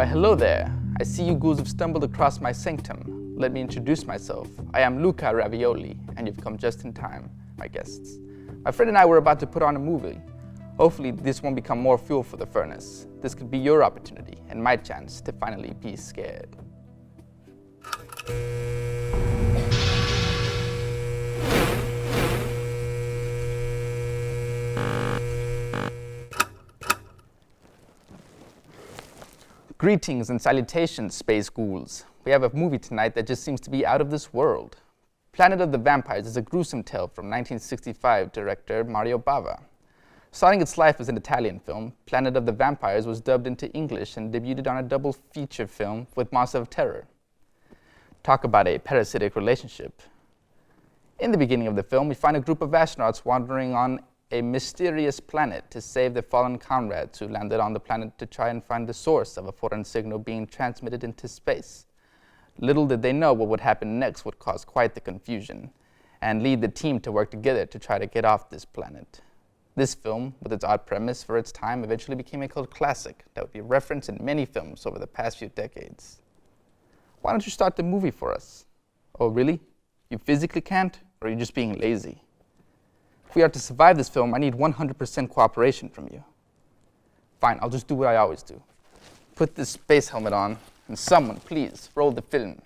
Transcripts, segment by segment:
Why, hello there. I see you ghouls have stumbled across my sanctum. Let me introduce myself. I am Luca Ravioli, and you've come just in time, my guests. My friend and I were about to put on a movie. Hopefully, this won't become more fuel for the furnace. This could be your opportunity and my chance to finally be scared. Greetings and salutations, space ghouls. We have a movie tonight that just seems to be out of this world. Planet of the Vampires is a gruesome tale from 1965 director Mario Bava. Starting its life as an Italian film, Planet of the Vampires was dubbed into English and debuted on a double feature film with Monster of Terror. Talk about a parasitic relationship. In the beginning of the film, we find a group of astronauts wandering on a mysterious planet to save their fallen comrades who landed on the planet to try and find the source of a foreign signal being transmitted into space. Little did they know what would happen next would cause quite the confusion and lead the team to work together to try to get off this planet. This film, with its odd premise for its time, eventually became a cult classic that would be referenced in many films over the past few decades. Why don't you start the movie for us? Oh, really? You physically can't? Or are you just being lazy? If we are to survive this film, I need 100% cooperation from you. Fine, I'll just do what I always do. Put this space helmet on, and someone, please, roll the film.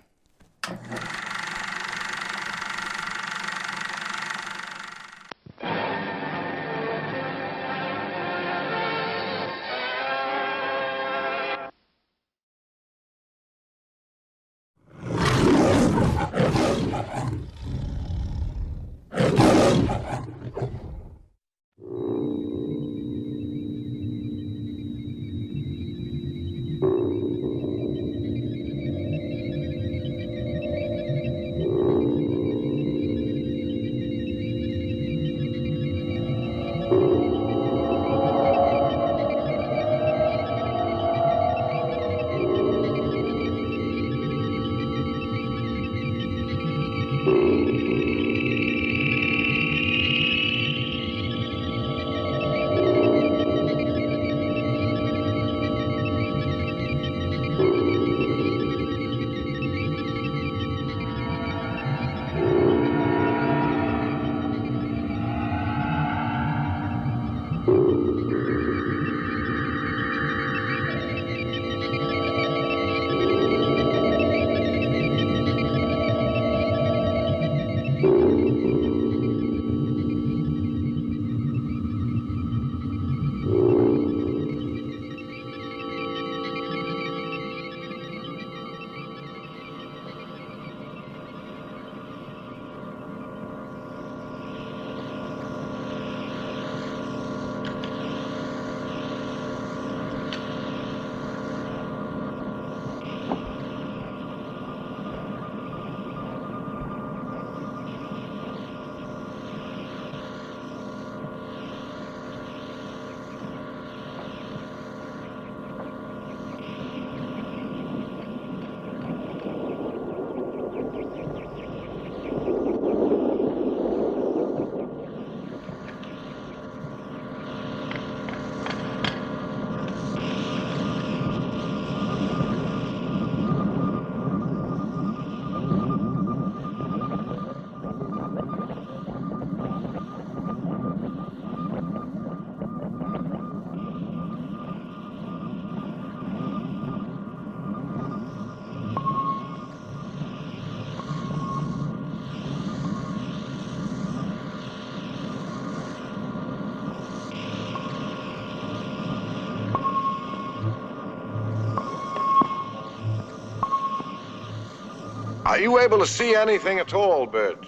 Are you able to see anything at all, Bert?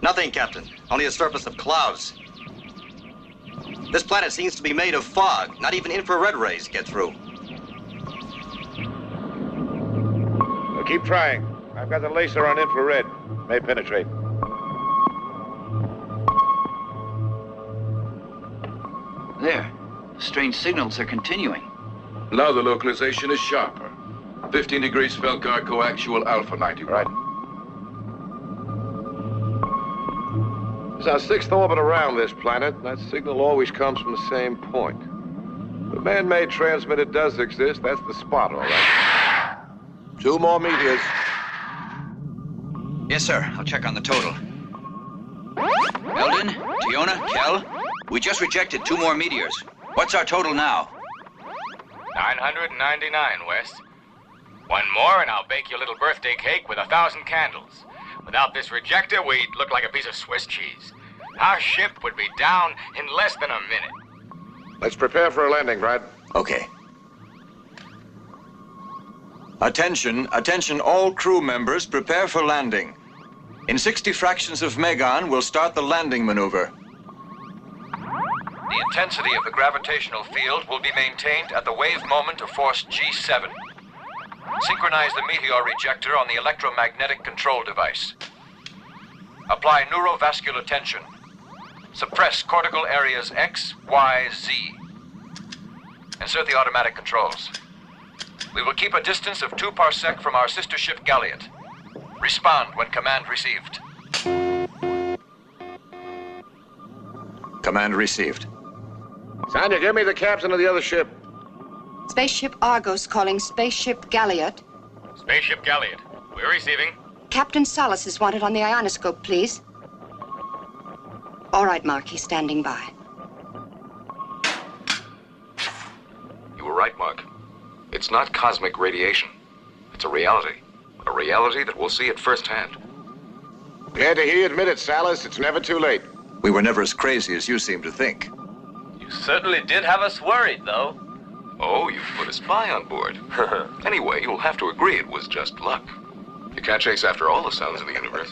Nothing, Captain. Only a surface of clouds. This planet seems to be made of fog. Not even infrared rays get through. Well, keep trying. I've got the laser on infrared. May penetrate. There. Strange signals are continuing. Now the localization is sharper. 15 degrees Felcar coaxial alpha 91. Right. It's our sixth orbit around this planet. That signal always comes from the same point. The man-made transmitter does exist. That's the spot, all right. 2 more meteors. Yes, sir. I'll check on the total. Eldon, Tiona, Kel, we just rejected 2 more meteors. What's our total now? 999, West. One more and I'll bake you a little birthday cake with 1,000 candles. Without this rejector, we'd look like a piece of Swiss cheese. Our ship would be down in less than a minute. Let's prepare for a landing, Brad. Okay. Attention, attention all crew members, prepare for landing. In 60 fractions of Megon, we'll start the landing maneuver. The intensity of the gravitational field will be maintained at the wave moment of force G7. Synchronize the meteor rejector on the electromagnetic control device. Apply neurovascular tension. Suppress cortical areas X, Y, Z. Insert the automatic controls. We will keep a distance of 2 parsec from our sister ship Galliot. Respond when command received. Command received. Sonia, give me the captain of the other ship. Spaceship Argos calling Spaceship Galliot. Spaceship Galliot, we're receiving. Captain Salas is wanted on the ionoscope, please. All right, Mark, he's standing by. You were right, Mark. It's not cosmic radiation. It's a reality. A reality that we'll see at first hand. Glad to hear you admit it, Salas. It's never too late. We were never as crazy as you seem to think. You certainly did have us worried, though. Oh, you put a spy on board. Anyway, you'll have to agree it was just luck. You can't chase after all the sounds of the universe.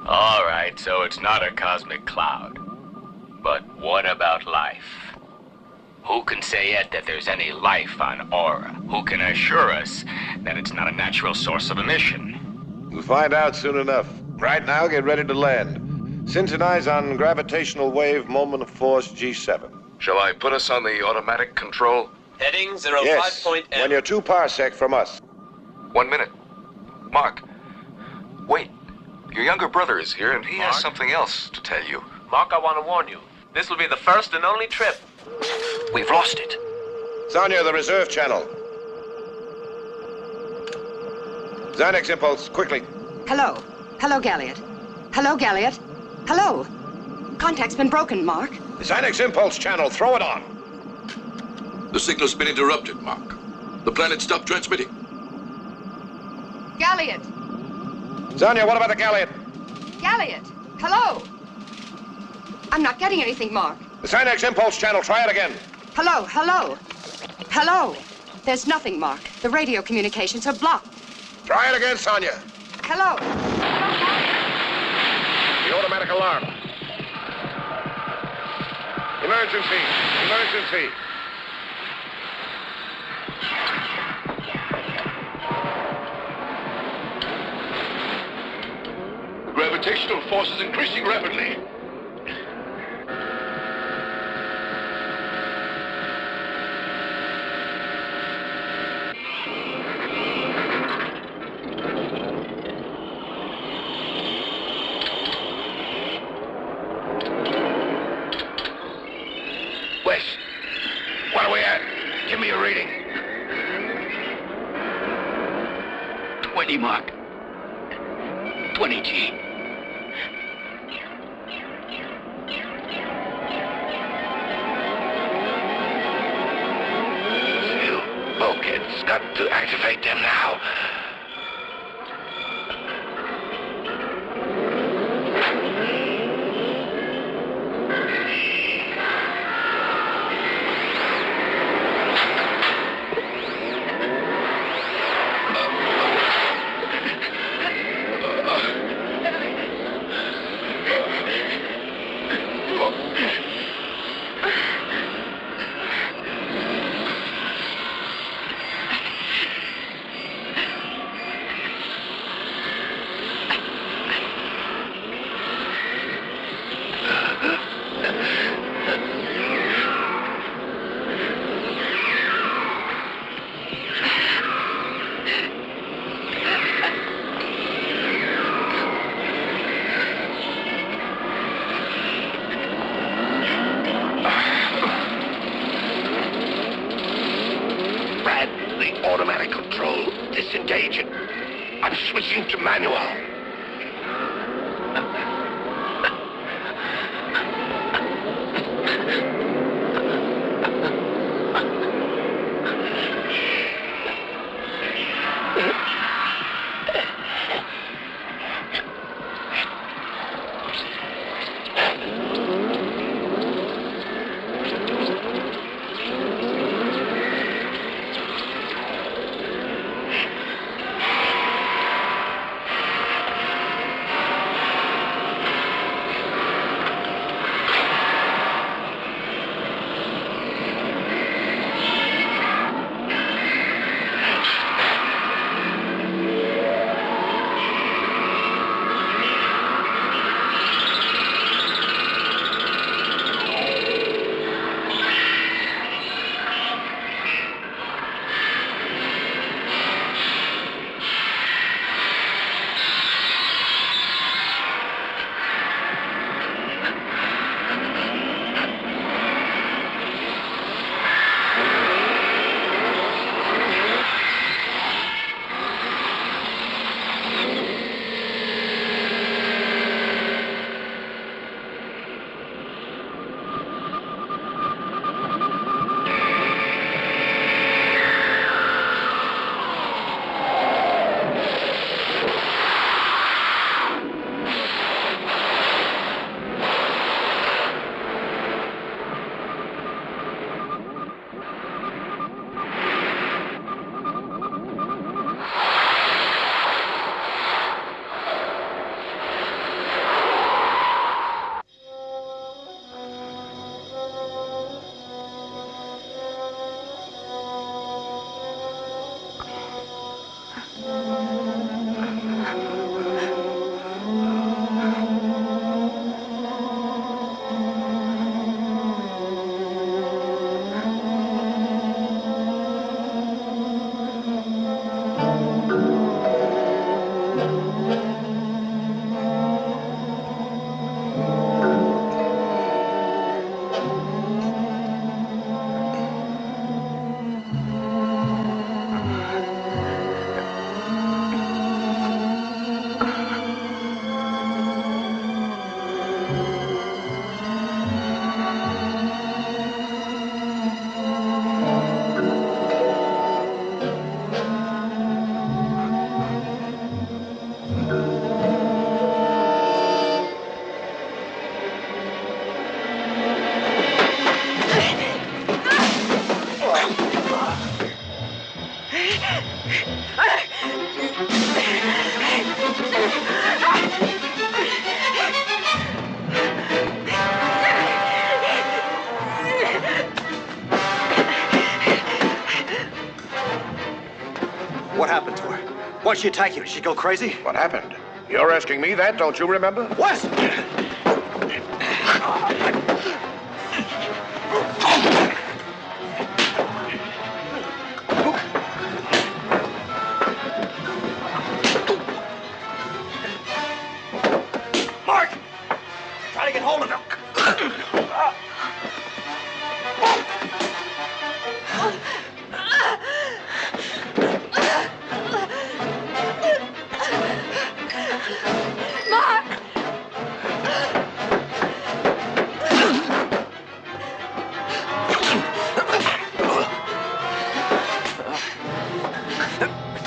All right, so it's not a cosmic cloud. But what about life? Who can say yet that there's any life on Aura? Who can assure us that it's not a natural source of emission? We'll find out soon enough. Right now, get ready to land. Synchronize on gravitational wave moment of force G7. Shall I put us on the automatic control? Heading 05 Yes, point M. when you're 2 parsec from us. 1 minute. Mark, wait. Your younger brother is here, and he has Mark? something else to tell you. Mark, I want to warn you. This will be the first and only trip. We've lost it. Sonia, the reserve channel. Xanax impulse, quickly. Hello. Hello, Galliot. Hello, Galliot. Hello. Contact's been broken, Mark. Xanax impulse channel, throw it on. The signal's been interrupted, Mark. The planet stopped transmitting. Galliot. Sonia, what about the Galliot? Galliot. Hello. I'm not getting anything, Mark. The Xanax impulse channel, try it again. Hello, hello. Hello. There's nothing, Mark. The radio communications are blocked. Try it again, Sonia. Hello. The automatic alarm. Emergency! Emergency! The gravitational force is increasing rapidly. Wes, what are we at? Give me a reading. 20, Mark. 20 G. Bulkhead's got to activate them now. manual. What happened to her? Why'd she attack you? Did she go crazy? What happened? You're asking me that, don't you remember? What? Mark! Try to get hold of him.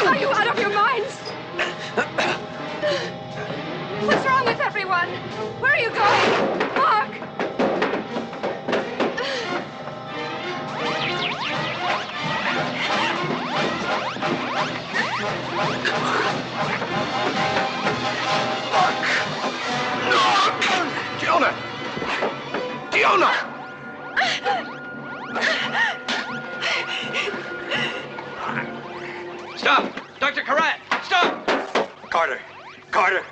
Are you out of your minds? What's wrong with everyone? Where are you going? Mark! Fiona! Fiona! Stop! Dr. Karat! Stop! Carter! Carter!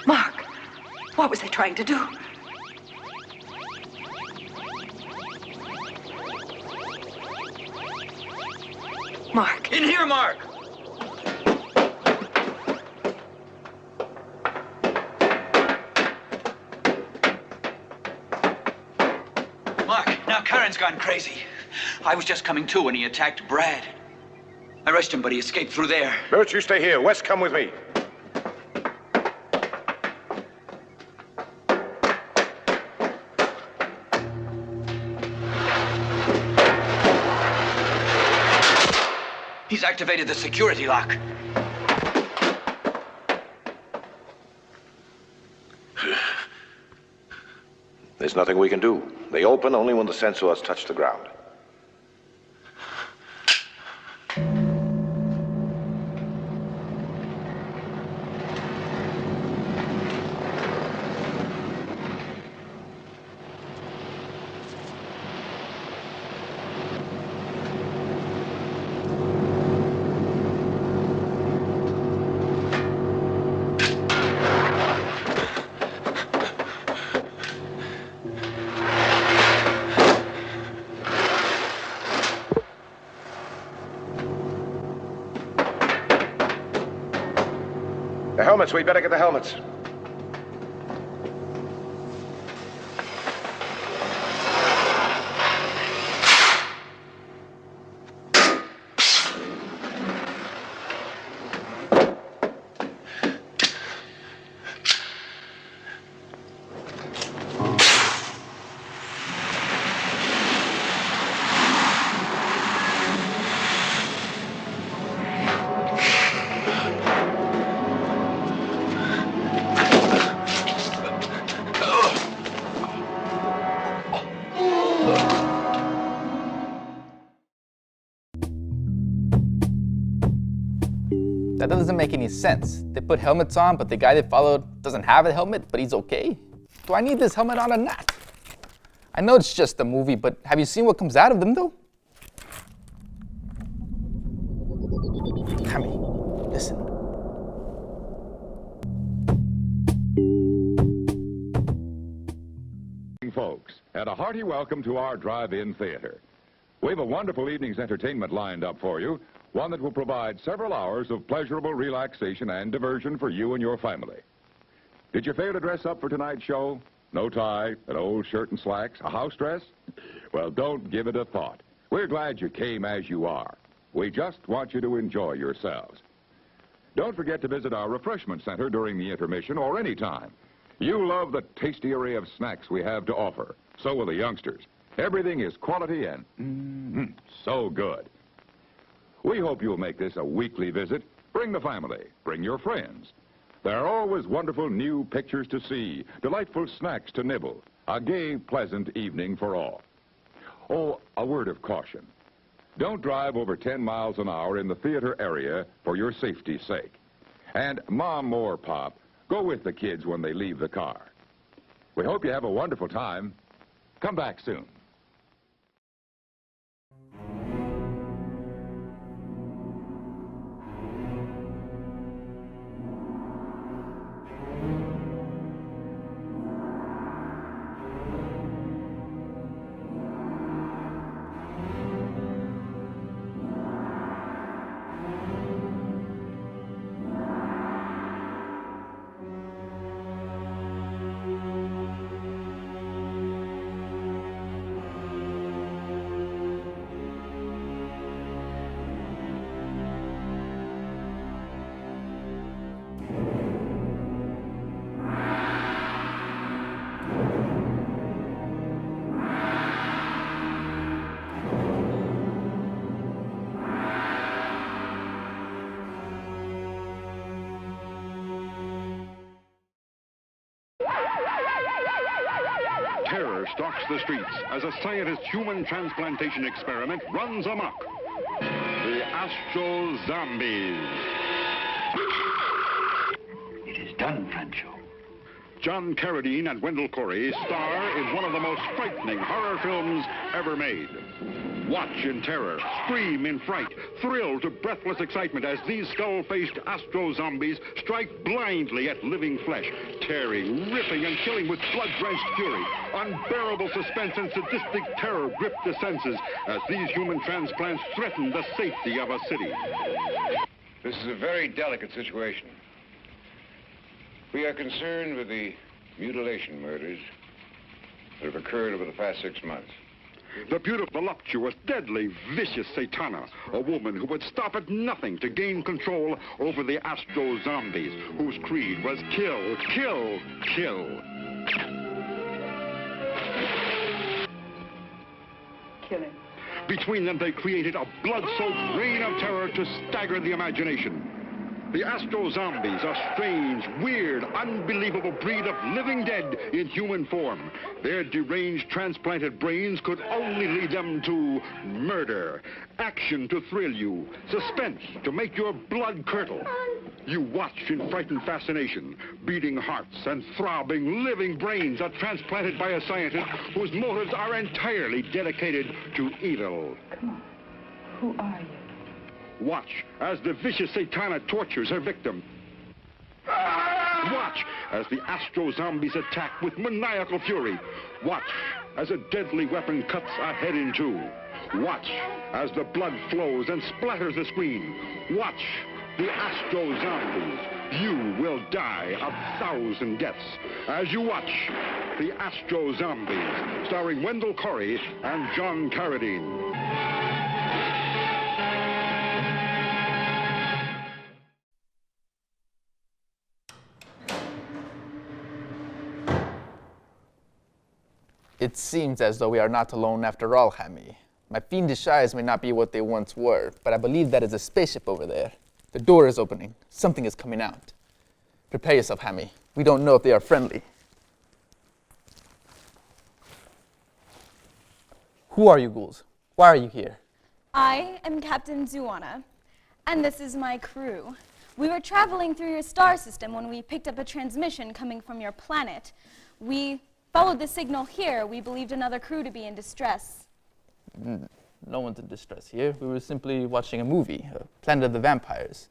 Mark, what was they trying to do? Mark. In here, Mark! Mark, now Karen's gone crazy. I was just coming to when he attacked Brad. I rushed him, but he escaped through there. Birch, you stay here. West, come with me. He's activated the security lock. There's nothing we can do. They open only when the sensors touch the ground. The helmets, we'd better get the helmets. That doesn't make any sense. They put helmets on, but the guy they followed doesn't have a helmet, but he's okay. Do I need this helmet on or not? I know it's just a movie, but have you seen what comes out of them, though? Hammy, listen. Folks, and a hearty welcome to our drive-in theater. We have a wonderful evening's entertainment lined up for you, one that will provide several hours of pleasurable relaxation and diversion for you and your family. Did you fail to dress up for tonight's show? No tie, an old shirt and slacks, a house dress? Well, don't give it a thought. We're glad you came as you are. We just want you to enjoy yourselves. Don't forget to visit our refreshment center during the intermission or any time. You love the tasty array of snacks we have to offer. So will the youngsters. Everything is quality and so good. We hope you'll make this a weekly visit. Bring the family. Bring your friends. There are always wonderful new pictures to see, delightful snacks to nibble, a gay, pleasant evening for all. Oh, a word of caution. Don't drive over 10 miles an hour in the theater area for your safety's sake. And Mom or Pop, go with the kids when they leave the car. We hope you have a wonderful time. Come back soon. Terror stalks the streets as a scientist human transplantation experiment runs amok. The Astro Zombies. It is done, Francho. John Carradine and Wendell Corey star in one of the most frightening horror films ever made. Watch in terror, scream in fright, thrill to breathless excitement as these skull-faced astro-zombies strike blindly at living flesh, tearing, ripping, and killing with blood-drenched fury. Unbearable suspense and sadistic terror grip the senses as these human transplants threaten the safety of a city. This is a very delicate situation. We are concerned with the mutilation murders that have occurred over the past 6 months. The beautiful, voluptuous, deadly, vicious Satana, a woman who would stop at nothing to gain control over the Astro Zombies, whose creed was kill, kill, kill. Killing. Between them, they created a blood-soaked reign of terror to stagger the imagination. The Astro Zombies, a strange, weird, unbelievable breed of living dead in human form. Their deranged, transplanted brains could only lead them to murder, action to thrill you, suspense to make your blood curdle. You watch in frightened fascination, beating hearts and throbbing, living brains are transplanted by a scientist whose motives are entirely dedicated to evil. Come on. Who are you? Watch as the vicious Satana tortures her victim. Watch as the Astro Zombies attack with maniacal fury. Watch as a deadly weapon cuts a head in two. Watch as the blood flows and splatters the screen. Watch the Astro Zombies. You will die 1,000 deaths as you watch the Astro Zombies, starring Wendell Corey and John Carradine. It seems as though we are not alone after all, Hammy. My fiendish eyes may not be what they once were, but I believe that is a spaceship over there. The door is opening. Something is coming out. Prepare yourself, Hammy. We don't know if they are friendly. Who are you, ghouls? Why are you here? I am Captain Zuana, and this is my crew. We were traveling through your star system when we picked up a transmission coming from your planet. We followed the signal here. We believed another crew to be in distress. No one's in distress here. We were simply watching a movie, Planet of the Vampires.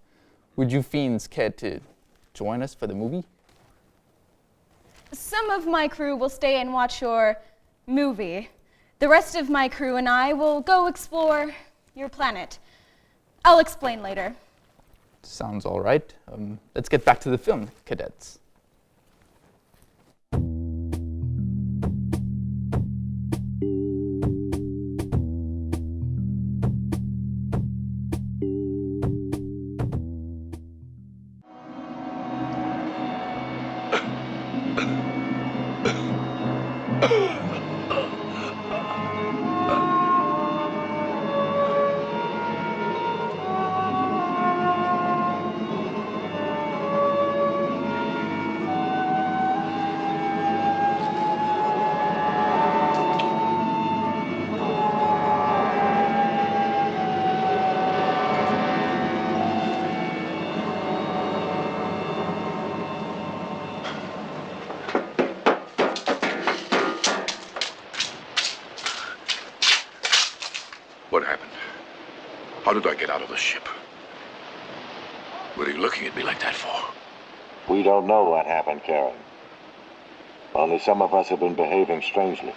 Would you fiends care to join us for the movie? Some of my crew will stay and watch your movie. The rest of my crew and I will go explore your planet. I'll explain later. Sounds all right. Let's get back to the film, cadets. What happened? How did I get out of the ship? What are you looking at me like that for? We don't know what happened, Karen. Only some of us have been behaving strangely,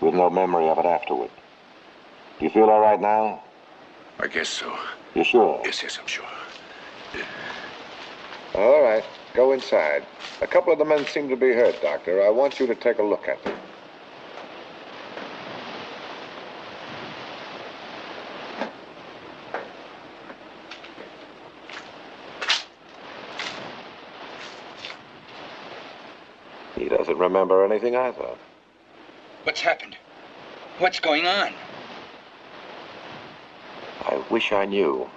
with no memory of it afterward. Do you feel all right now? I guess so. You sure? Yes, I'm sure. All right, go inside. A couple of the men seem to be hurt, Doctor. I want you to take a look at them. He doesn't remember anything either. What's happened? What's going on? I wish I knew.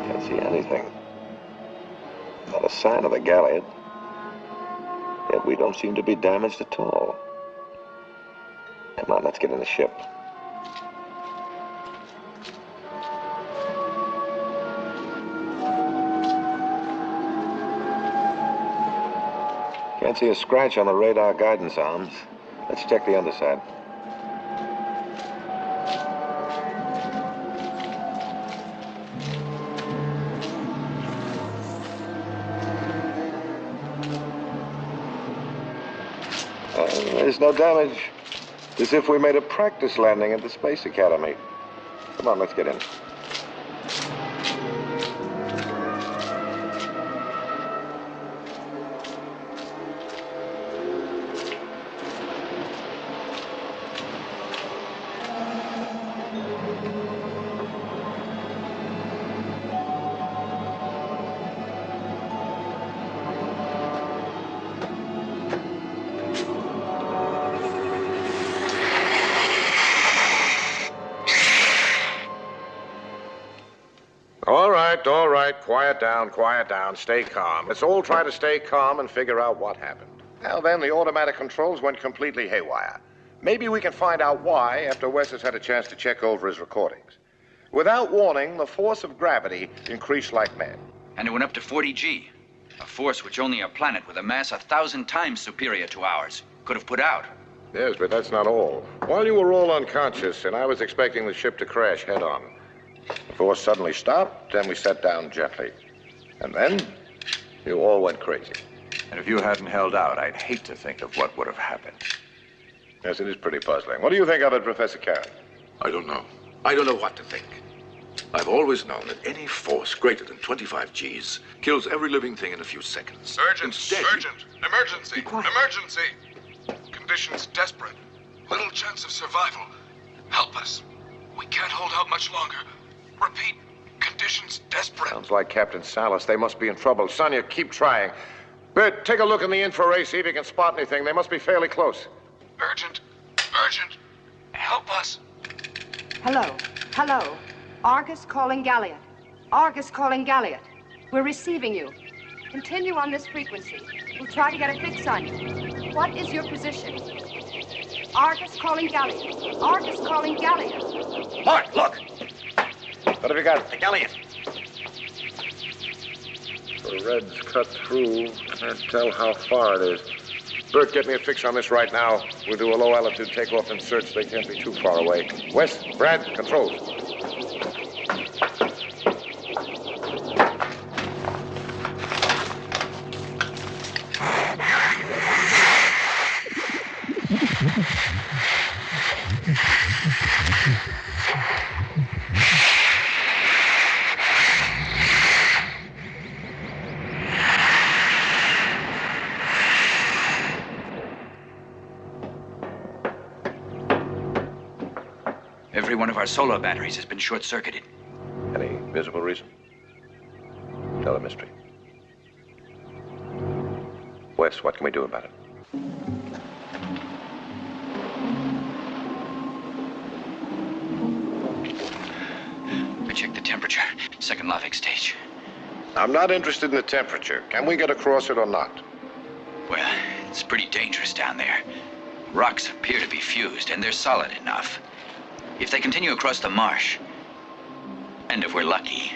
Can't see anything. Not a sign of the galleon. Yet we don't seem to be damaged at all. Come on, let's get in the ship. Can't see a scratch on the radar guidance arms. Let's check the underside. There's no damage. As if we made a practice landing at the Space Academy. Come on, let's get in. All right. Quiet down. Stay calm. Let's all try to stay calm and figure out what happened. Now then, the automatic controls went completely haywire. Maybe we can find out why after Wes has had a chance to check over his recordings. Without warning, the force of gravity increased like mad. And it went up to 40 G, a force which only a planet with a mass 1,000 times superior to ours could have put out. Yes, but that's not all. While you were all unconscious and I was expecting the ship to crash head-on, the force suddenly stopped, and we sat down gently. And then, you all went crazy. And if you hadn't held out, I'd hate to think of what would have happened. Yes, it is pretty puzzling. What do you think of it, Professor Karen? I don't know. I don't know what to think. I've always known that any force greater than 25 Gs kills every living thing in a few seconds. Urgent, emergency, emergency. Conditions desperate. Little chance of survival. Help us. We can't hold out much longer. Repeat, conditions desperate. Sounds like Captain Salas. They must be in trouble. Sonia, keep trying. Bert, take a look in the infrared, see if you can spot anything. They must be fairly close. Urgent. Help us. Hello. Argus calling Galliot. We're receiving you. Continue on this frequency. We'll try to get a fix on you. What is your position? Argus calling Galliot. Mark, look! What have you got? The Galliot. The red's cut through. Can't tell how far it is. Bert, get me a fix on this right now. We'll do a low-altitude takeoff and search. They can't be too far away. Wes, Brad, controls. Every one of our solar batteries has been short-circuited. Any visible reason? Another mystery. Wes, what can we do about it? I checked the temperature. Second Lavic stage. I'm not interested in the temperature. Can we get across it or not? Well, it's pretty dangerous down there. Rocks appear to be fused, and they're solid enough. If they continue across the marsh, and if we're lucky.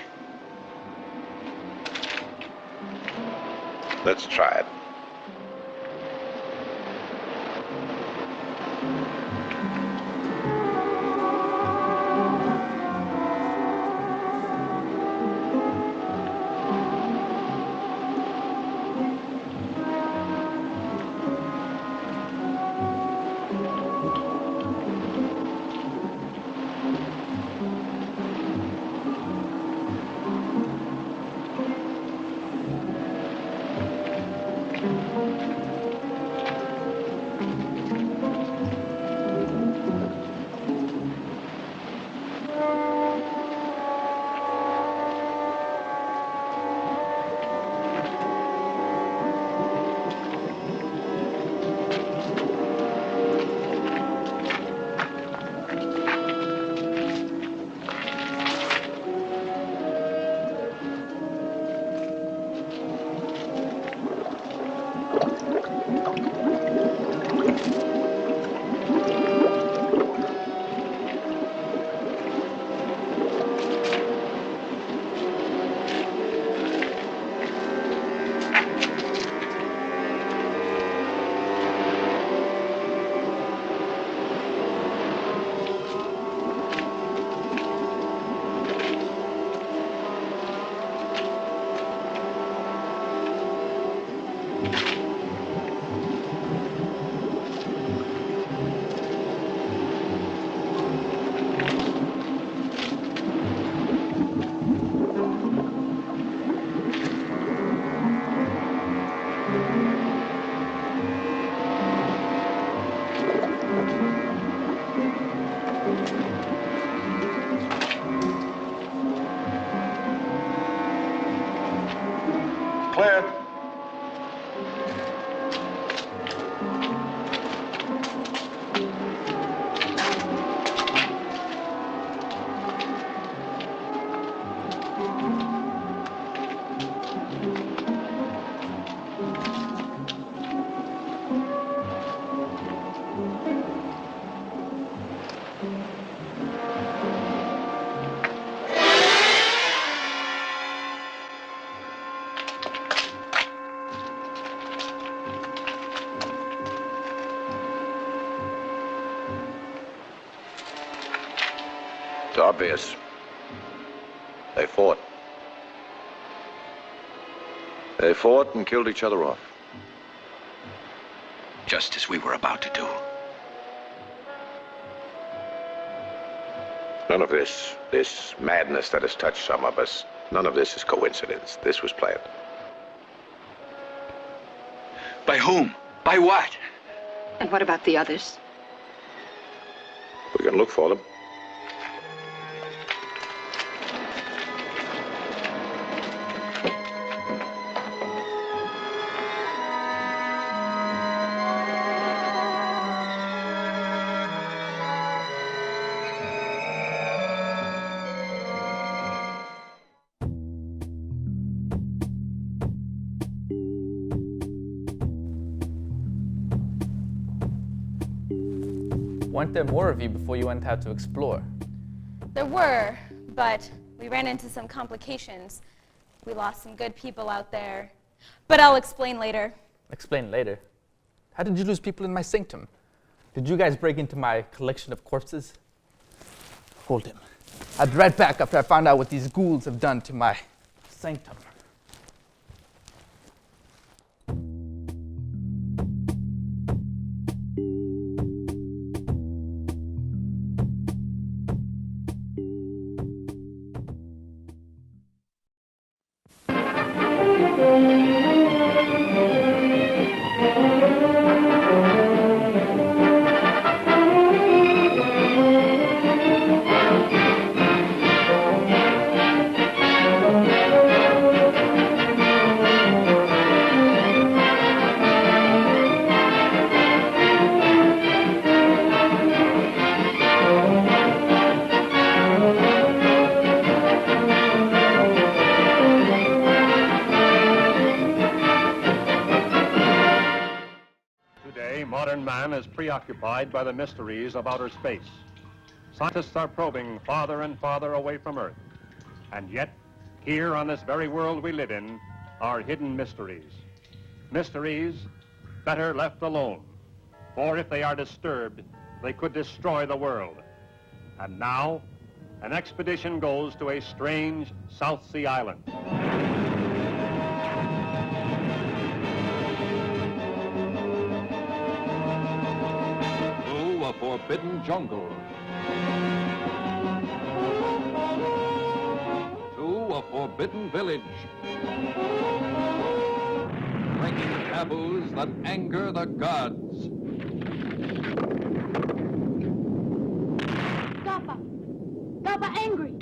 Let's try it. clear. It's obvious. They fought. They fought and killed each other off. Just as we were about to do. None of this madness that has touched some of us, none of this is coincidence. This was planned. By whom? By what? And what about the others? We can look for them. Weren't there more of you before you went out to explore? There were, but we ran into some complications. We lost some good people out there. But I'll explain later. Explain later. How did you lose people in my sanctum? Did you guys break into my collection of corpses? Hold him. I'll be right back after I found out what these ghouls have done to my sanctum. Preoccupied by the mysteries of outer space. Scientists are probing farther and farther away from Earth. And yet, here on this very world we live in, are hidden mysteries. Mysteries better left alone. For if they are disturbed, they could destroy the world. And now, an expedition goes to a strange South Sea island. A forbidden jungle. To a forbidden village. Breaking taboos that anger the gods. Kappa! Kappa angry!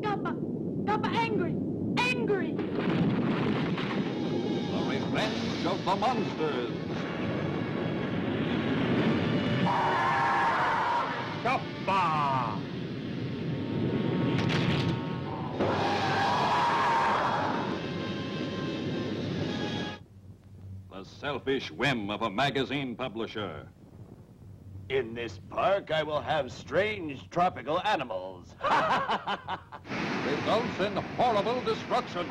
Kappa! Kappa angry! Angry! Revenge of the monsters. Kappa! The selfish whim of a magazine publisher. In this park, I will have strange tropical animals. Results in horrible destruction.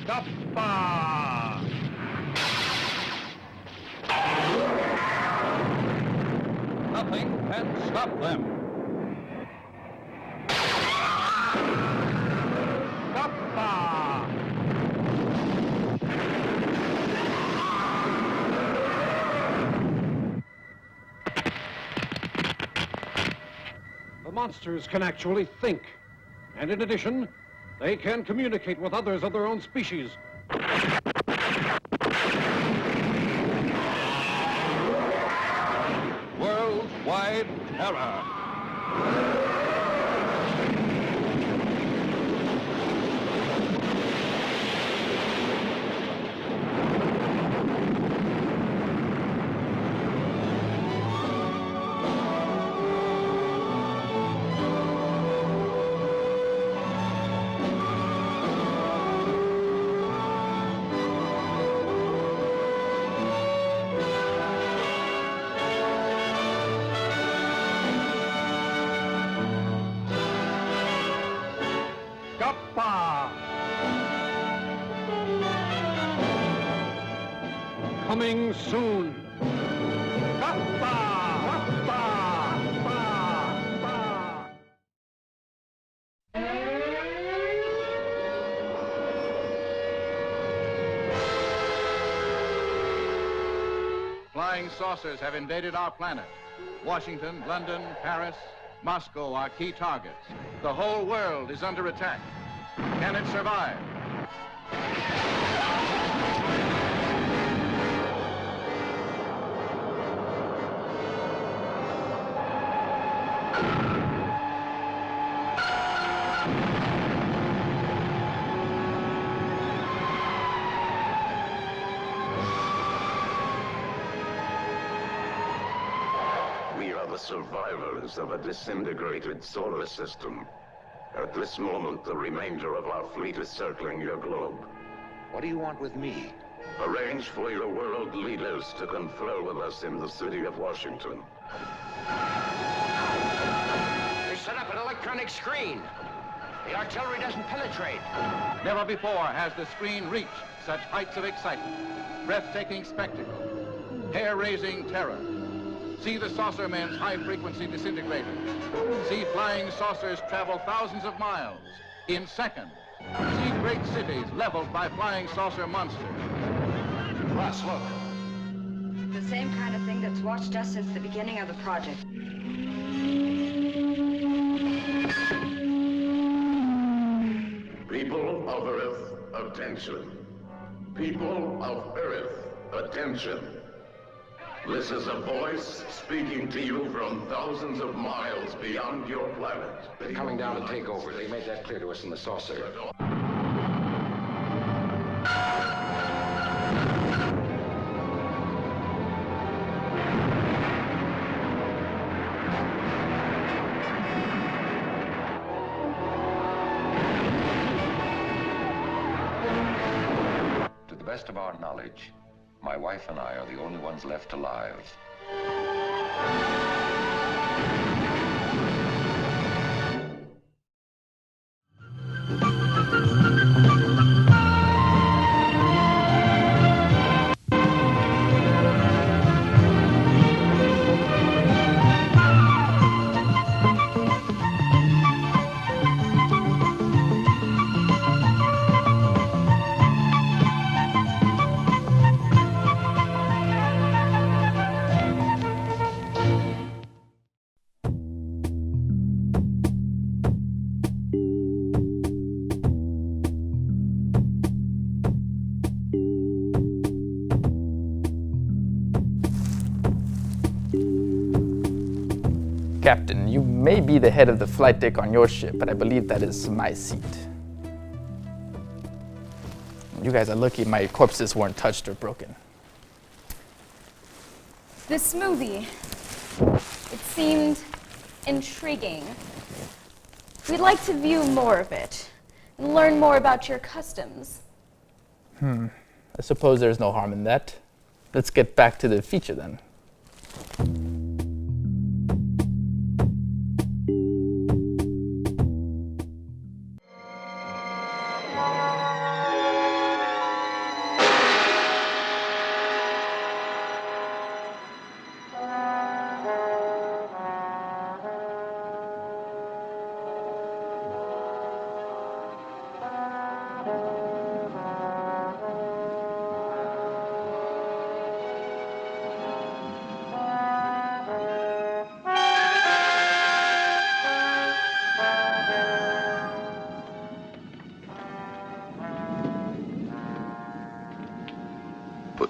Kappa! Nothing can stop them. Kappa! The monsters can actually think. And in addition, they can communicate with others of their own species. Worldwide terror. Coming soon. Flying saucers have invaded our planet. Washington, London, Paris, Moscow are key targets. The whole world is under attack. Can it survive? We are the survivors of a disintegrated solar system. At this moment, the remainder of our fleet is circling your globe. What do you want with me? Arrange for your world leaders to confer with us in the city of Washington. They set up an electronic screen. The artillery doesn't penetrate. Never before has the screen reached such heights of excitement. Breathtaking spectacle. Hair-raising terror. See the saucermen's high-frequency disintegrators. See flying saucers travel thousands of miles in seconds. See great cities leveled by flying saucer monsters. Russ, look. The same kind of thing that's watched us since the beginning of the project. People of Earth, attention. People of Earth, attention. This is a voice speaking to you from thousands of miles beyond your planet. They're coming down to take over. They made that clear to us in the saucer. To the best of our knowledge, my wife and I are the only ones left alive. Captain, you may be the head of the flight deck on your ship, but I believe that is my seat. You guys are lucky my corpses weren't touched or broken. This movie, it seemed intriguing. We'd like to view more of it and learn more about your customs. I suppose there's no harm in that. Let's get back to the feature then.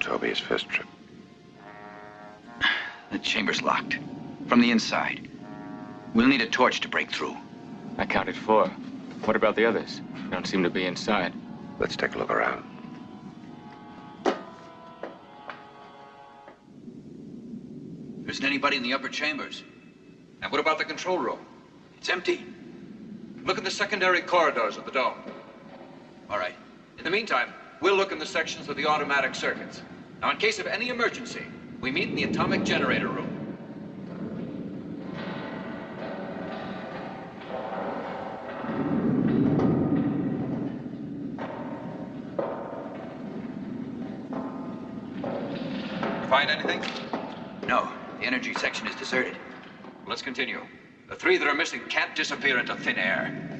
Toby, his first trip. The chamber's locked. From the inside. We'll need a torch to break through. I counted 4. What about the others? They don't seem to be inside. Let's take a look around. There isn't anybody in the upper chambers. And what about the control room? It's empty. Look in the secondary corridors of the dome. All right. In the meantime, we'll look in the sections of the automatic circuits. Now, in case of any emergency, we meet in the atomic generator room. Find anything? No, the energy section is deserted. Let's continue. The 3 that are missing can't disappear into thin air.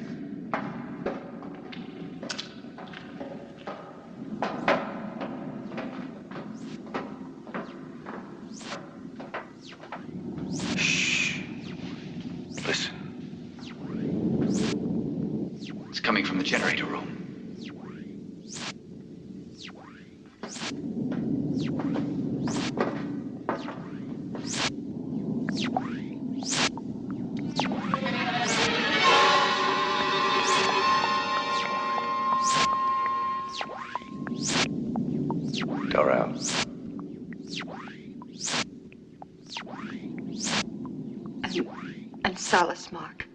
Shh. Listen. It's coming from the generator room. And Solace Mark.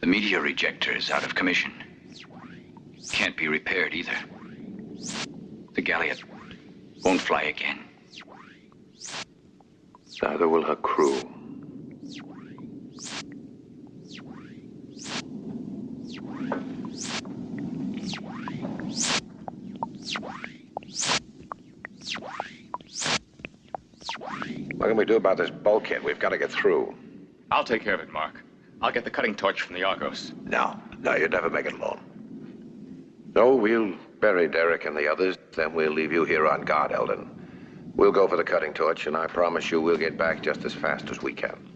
The meteor rejector is out of commission. Can't be repaired either. The Galliot won't fly again. Neither will her crew. What can we do about this bulkhead? We've got to get through. I'll take care of it, Mark. I'll get the cutting torch from the Argos. No, you'd never make it alone. No, we'll bury Derek and the others, then we'll leave you here on guard, Eldon. We'll go for the cutting torch, and I promise you we'll get back just as fast as we can.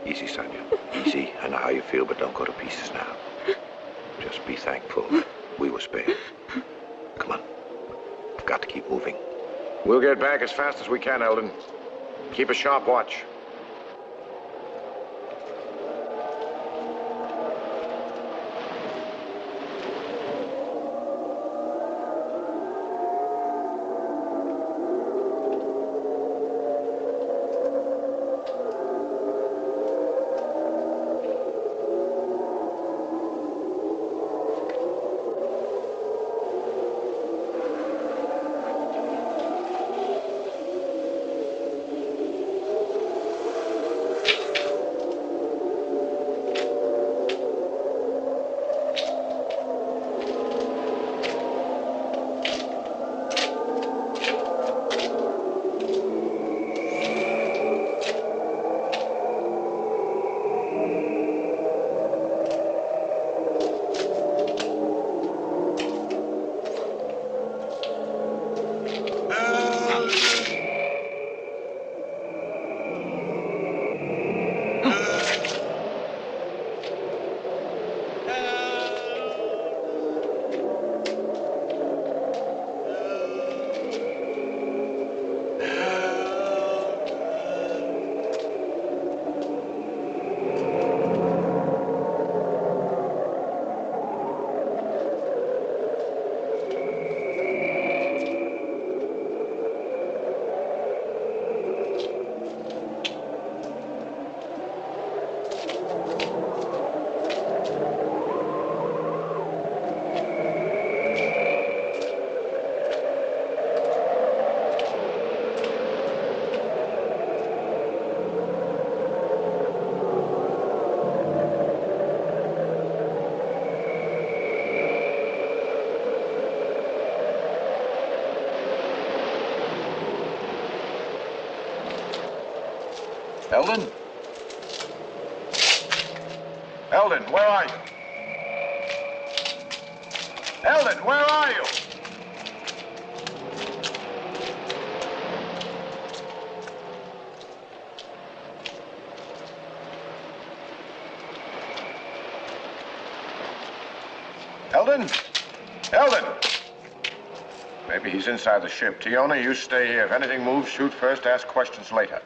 Easy, Sonia. Easy. I know how you feel, but don't go to pieces now. Just be thankful we were spared. Come on. We've got to keep moving. We'll get back as fast as we can, Eldon. Keep a sharp watch. Eldon? Eldon, where are you? Eldon, where are you? Eldon? Eldon! Maybe he's inside the ship. Tiona, you stay here. If anything moves, shoot first, ask questions later.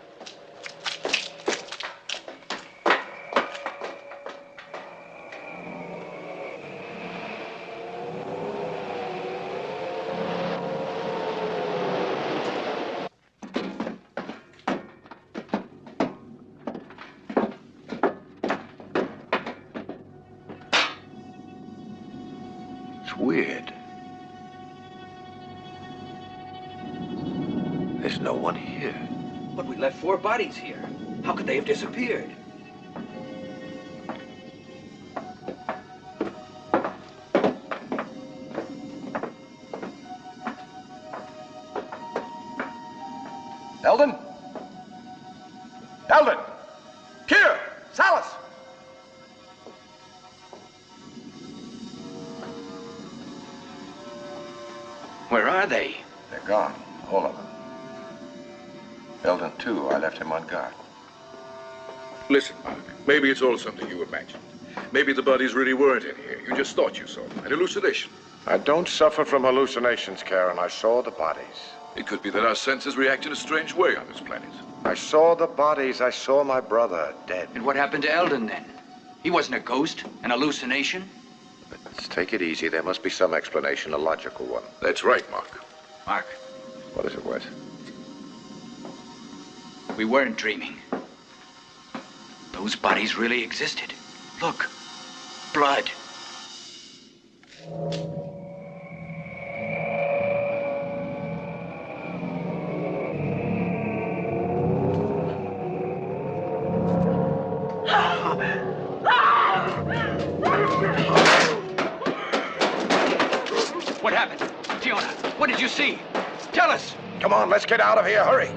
It's weird. There's no one here. But we left 4 bodies here. How could they have disappeared? Eldon? Eldon! Here! Salas! Where are they? They're gone. All of them. Eldon, too. I left him on guard. Listen, Mark. Maybe it's all something you imagined. Maybe the bodies really weren't in here. You just thought you saw them. An hallucination. I don't suffer from hallucinations, Karen. I saw the bodies. It could be that our senses react in a strange way on this planet. I saw the bodies. I saw my brother dead. And what happened to Eldon then? He wasn't a ghost, an hallucination? Let's take it easy. There must be some explanation, a logical one. That's right, Mark. Mark, What is it, Wes? we weren't dreaming. Those bodies really existed. Look, blood. What happened? Fiona, what did you see? Tell us! Come on, let's get out of here. Hurry!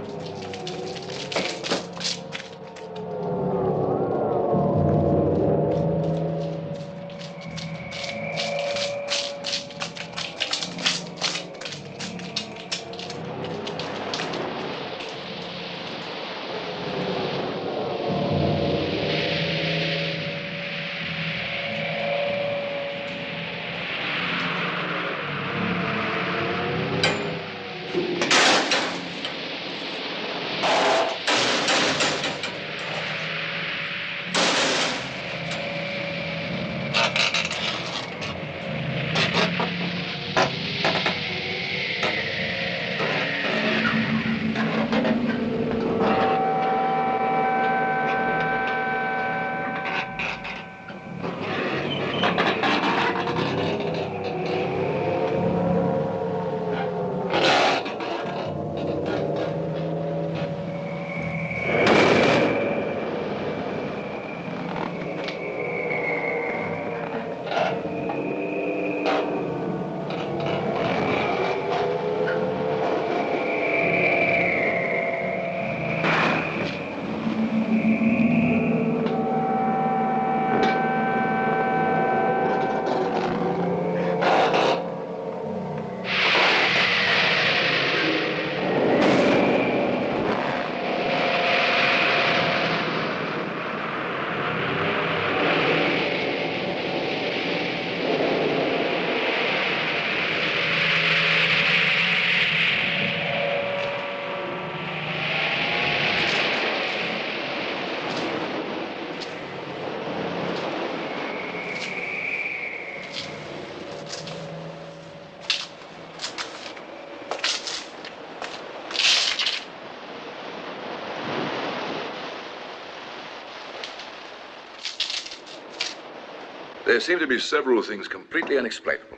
There seem to be several things completely unexplainable.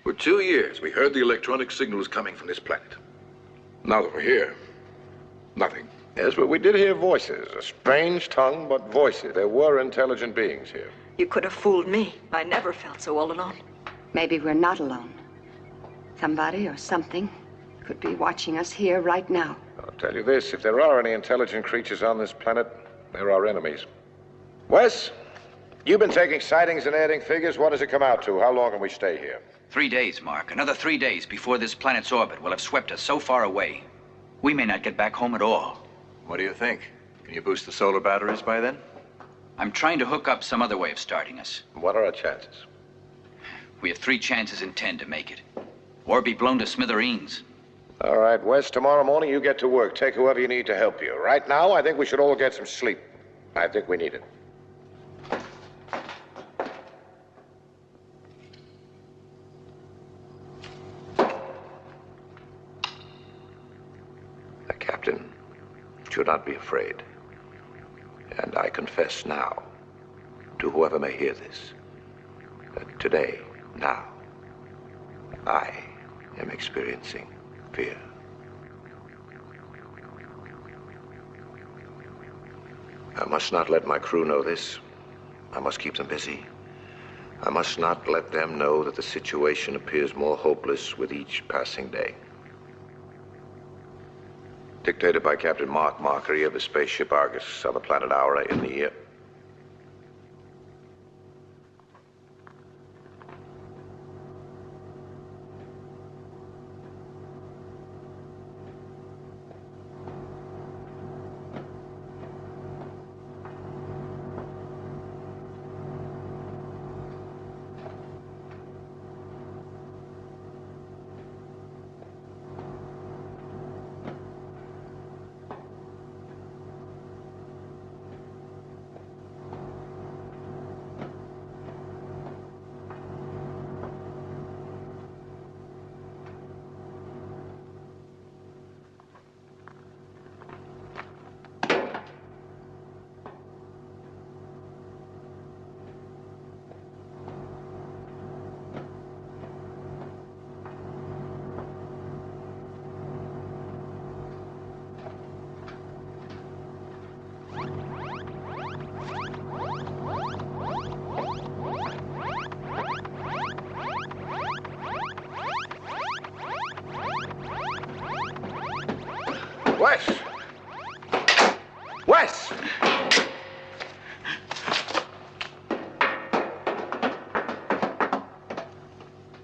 For 2 years, we heard the electronic signals coming from this planet. Now that we're here, nothing. Yes, but we did hear voices. A strange tongue, but voices. There were intelligent beings here. You could have fooled me. I never felt so all alone. Maybe we're not alone. Somebody or something could be watching us here right now. I'll tell you this, if there are any intelligent creatures on this planet, they're our enemies. Wes, You've been taking sightings and adding figures. What does it come out to? How long can we stay here? 3 days, Mark. Another 3 days before this planet's orbit will have swept us so far away. We may not get back home at all. What do you think? Can you boost the solar batteries by then? I'm trying to hook up some other way of starting us. What are our chances? We have 3 chances in 10 to make it. Or be blown to smithereens. All right, Wes, tomorrow morning you get to work. Take whoever you need to help you. Right now, I think we should all get some sleep. I think we need it. Captain, do not be afraid. And I confess now, to whoever may hear this, that today, now, I am experiencing fear. I must not let my crew know this. I must keep them busy. I must not let them know that the situation appears more hopeless with each passing day. Dictated by Captain Mark Markery of the spaceship Argus on the planet Aura in the year. Wes! Wes!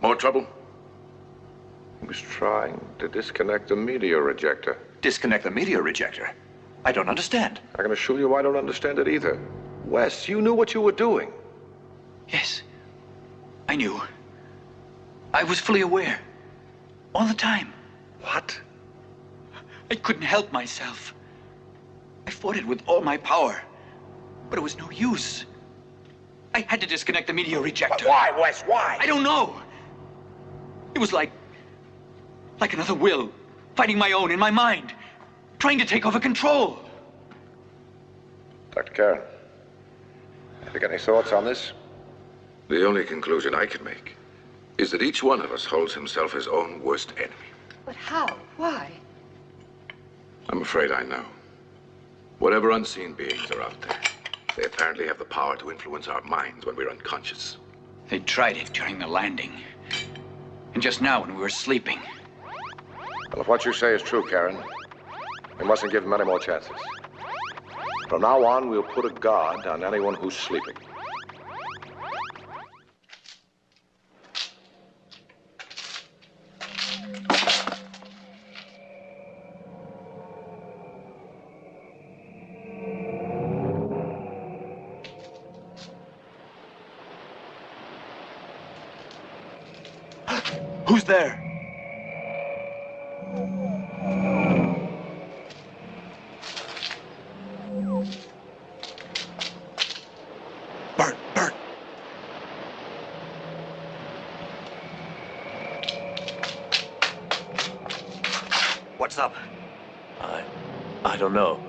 More trouble? He was trying to disconnect the meteor ejector. Disconnect the meteor ejector? I don't understand. I can assure you I don't understand it either. Wes, you knew what you were doing. Yes, I knew. I was fully aware. All the time. What? I couldn't help myself. I fought it with all my power, but it was no use. I had to disconnect the meteor ejector. But why, Wes? Why? I don't know. It was like another will, fighting my own in my mind, trying to take over control. Dr. Karen, have you got any thoughts on this? The only conclusion I can make is that each one of us holds himself his own worst enemy. But how? Why? I'm afraid I know. Whatever unseen beings are out there, they apparently have the power to influence our minds when we're unconscious. They tried it during the landing. And just now when we were sleeping. Well, if what you say is true, Karen, we mustn't give them any more chances. From now on, we'll put a guard on anyone who's sleeping. Who's there? Bert. What's up? I don't know.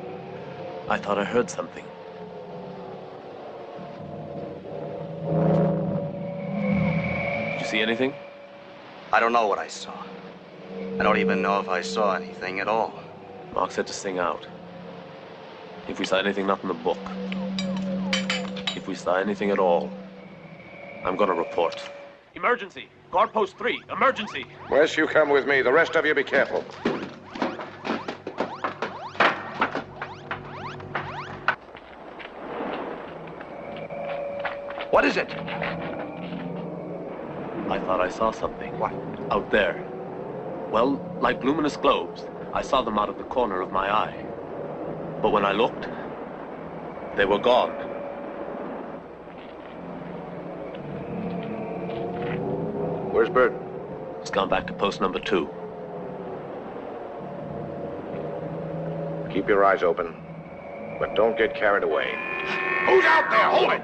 I thought I heard something. Did you see anything? I don't know what I saw. I don't even know if I saw anything at all. Mark said to sing out. If we saw anything not in the book. If we saw anything at all, I'm gonna report. Emergency! Guard post 3, emergency! Wes, you come with me. The rest of you be careful. What is it? I thought I saw something. What? Out there. Well, like luminous globes. I saw them out of the corner of my eye. But when I looked, they were gone. Where's Bird? He's gone back to post number 2. Keep your eyes open, but don't get carried away. Who's out there? Hold it!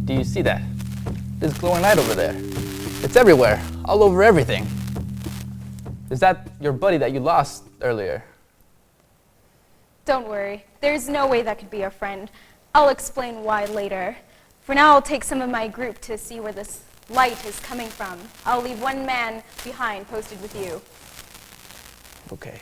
Do you see that? There's glowing light over there. It's everywhere, all over everything. Is that your buddy that you lost earlier? Don't worry, there's no way that could be our friend. I'll explain why later. For now, I'll take some of my group to see where this light is coming from. I'll leave one man behind posted with you. Okay.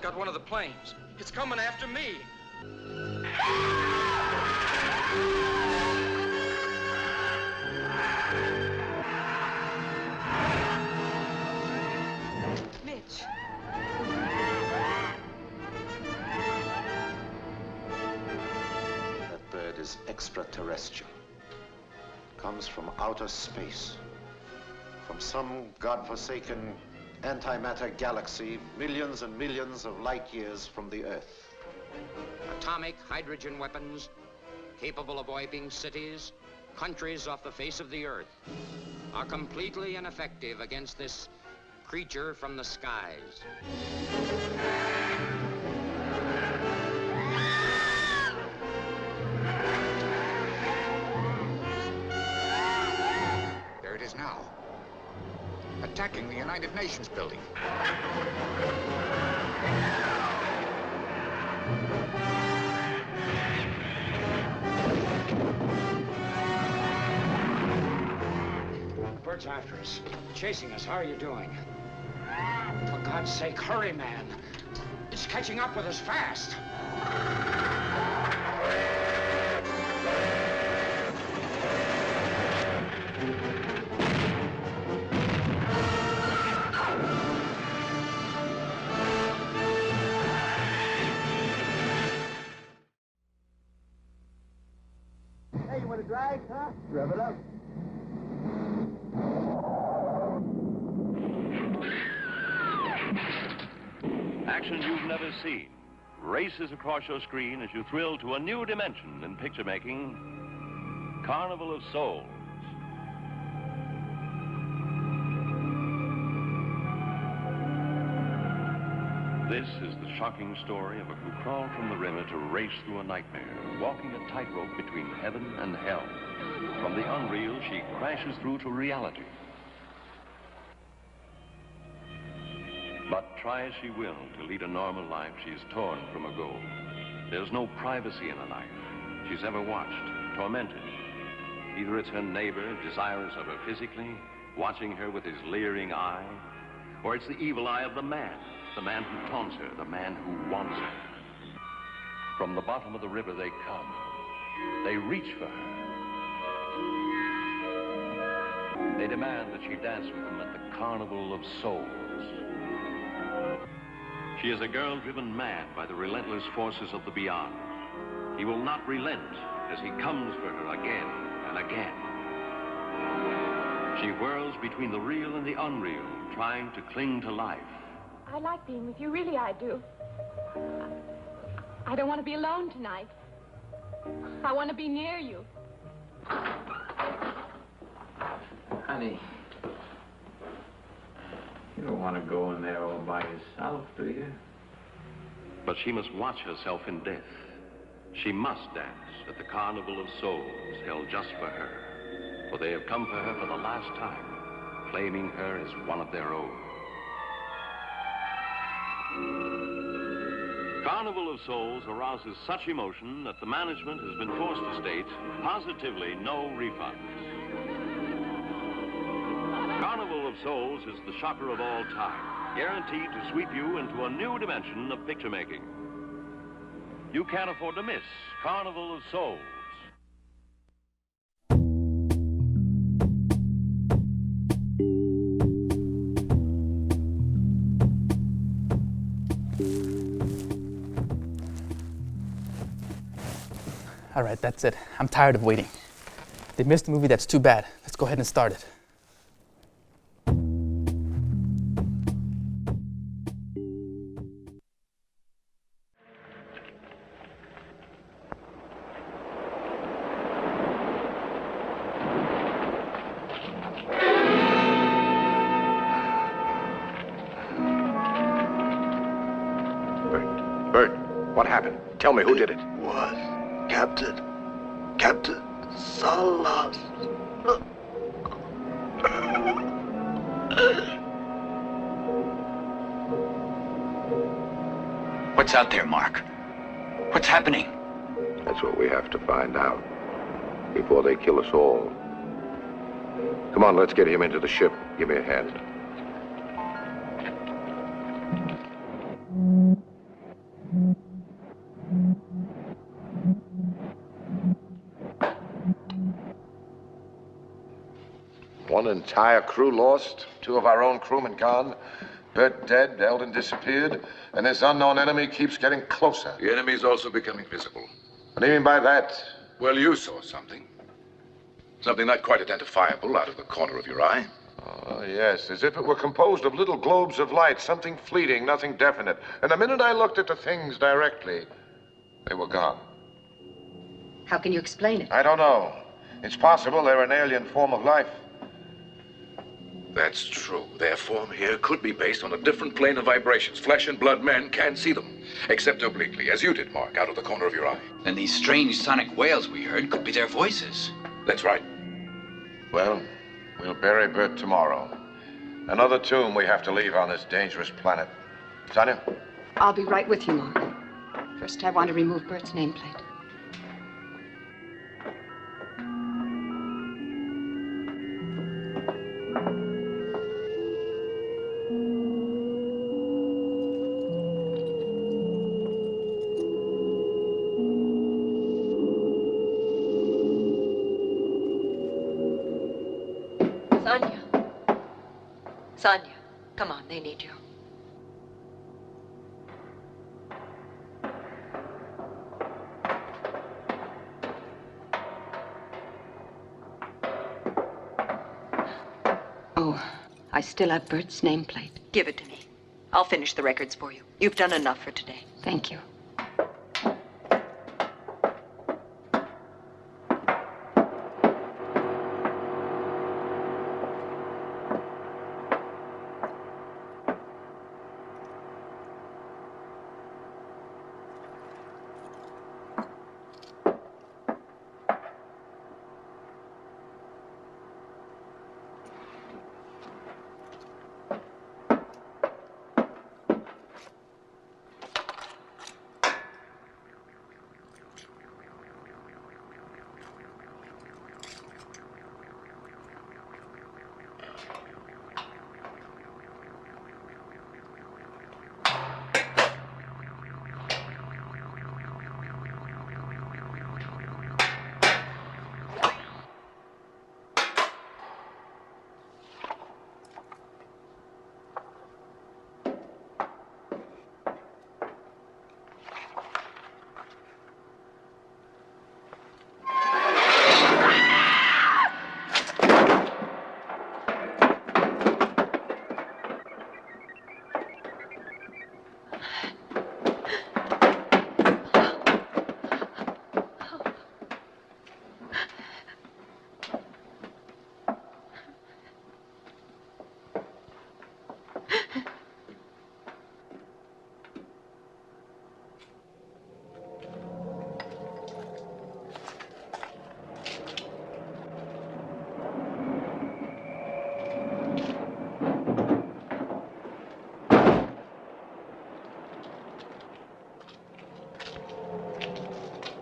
Got one of the planes. It's coming after me. Mitch. That bird is extraterrestrial. Comes from outer space. From some godforsaken antimatter galaxy, millions and millions of light years from the Earth. Atomic hydrogen weapons, capable of wiping cities, countries off the face of the Earth, are completely ineffective against this creature from the skies. There it is now. Attacking the United Nations building. The bird's after us, chasing us. How are you doing? For God's sake, hurry, man. It's catching up with us fast. Hey, you want to drive, huh? Rev it up. Action you've never seen races across your screen as you thrill to a new dimension in picture making. Carnival of Souls. This is the shocking story of a who crawled from the river to race through a nightmare, walking a tightrope between heaven and hell. From the unreal, she crashes through to reality. But try as she will to lead a normal life, she is torn from a goal. There's no privacy in a life she's ever watched, tormented. Either it's her neighbor, desirous of her physically, watching her with his leering eye, or it's the evil eye of the man who taunts her, the man who wants her. From the bottom of the river they come. They reach for her. They demand that she dance with them at the Carnival of Souls. She is a girl driven mad by the relentless forces of the beyond. He will not relent as he comes for her again and again. She whirls between the real and the unreal, trying to cling to life. I like being with you, really I do. I don't want to be alone tonight. I want to be near you. Honey, you don't want to go in there all by yourself, do you? But she must watch herself in death. She must dance at the Carnival of Souls held just for her. For they have come for her for the last time, claiming her as one of their own. Carnival of Souls arouses such emotion that the management has been forced to state positively no refunds. Carnival of Souls is the shocker of all time, guaranteed to sweep you into a new dimension of picture making. You can't afford to miss Carnival of Souls. All right, that's it. I'm tired of waiting. They missed the movie, that's too bad. Let's go ahead and start it. Bert, what happened? Tell me, who did it? Was Captain Salas. What's out there, Mark? What's happening? That's what we have to find out before they kill us all. Come on, let's get him into the ship. Give me a hand. One entire crew lost, 2 of our own crewmen gone, Bert dead, Eldon disappeared, and this unknown enemy keeps getting closer. The enemy's also becoming visible. What do you mean by that? Well, you saw something. Something not quite identifiable out of the corner of your eye. Oh, yes, as if it were composed of little globes of light, something fleeting, nothing definite. And the minute I looked at the things directly, they were gone. How can you explain it? I don't know. It's possible they're an alien form of life. That's true. Their form here could be based on a different plane of vibrations. Flesh and blood men can't see them, except obliquely, as you did, Mark, out of the corner of your eye. And these strange sonic wails we heard could be their voices. That's right. Well, we'll bury Bert tomorrow. Another tomb we have to leave on this dangerous planet. Sonia? I'll be right with you, Mark. First, I want to remove Bert's nameplate. Sonia, come on, they need you. Oh, I still have Bert's nameplate. Give it to me. I'll finish the records for you. You've done enough for today. Thank you.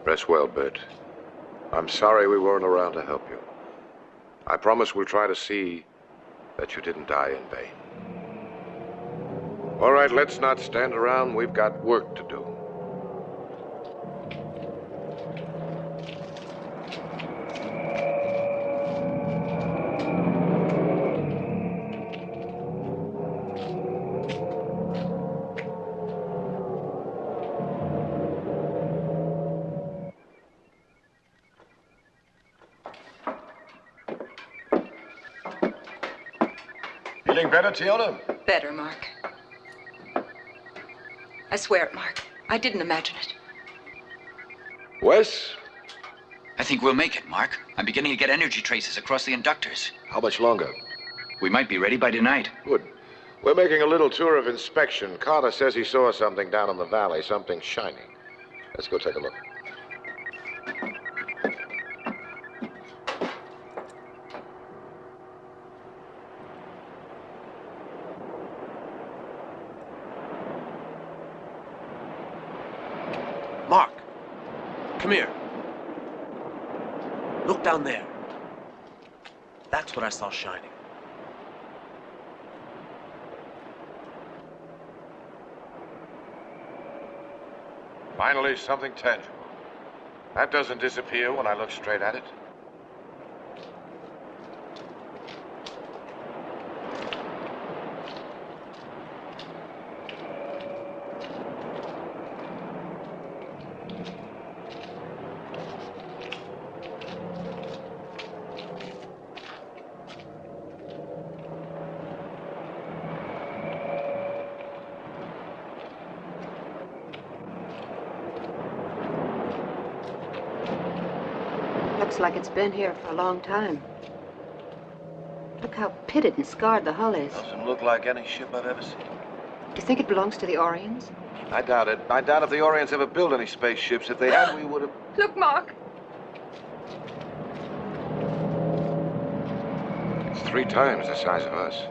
Rest well, Bert. I'm sorry we weren't around to help you. I promise we'll try to see that you didn't die in vain. All right, let's not stand around. We've got work to do. Feeling better, Tiona? Better, Mark. I swear it, Mark. I didn't imagine it. Wes? I think we'll make it, Mark. I'm beginning to get energy traces across the inductors. How much longer? We might be ready by tonight. Good. We're making a little tour of inspection. Carter says he saw something down in the valley, something shining. Let's go take a look. Mark, come here. Look down there. That's what I saw shining. Finally, something tangible. That doesn't disappear when I look straight at it. Looks like it's been here for a long time. Look how pitted and scarred the hull is. Doesn't look like any ship I've ever seen. Do you think it belongs to the Orions? I doubt it. I doubt if the Orions ever built any spaceships. If they had, we would have... Look, Mark. It's 3 times the size of us.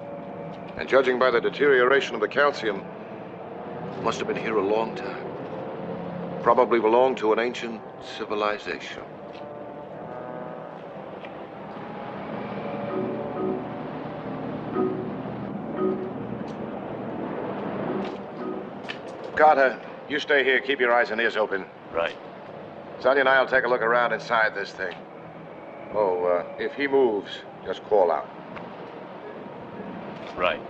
And judging by the deterioration of the calcium, it must have been here a long time. Probably belonged to an ancient civilization. Carter, you stay here. Keep your eyes and ears open. Right. Sonny and I'll take a look around inside this thing. Oh, if he moves, just call out. Right.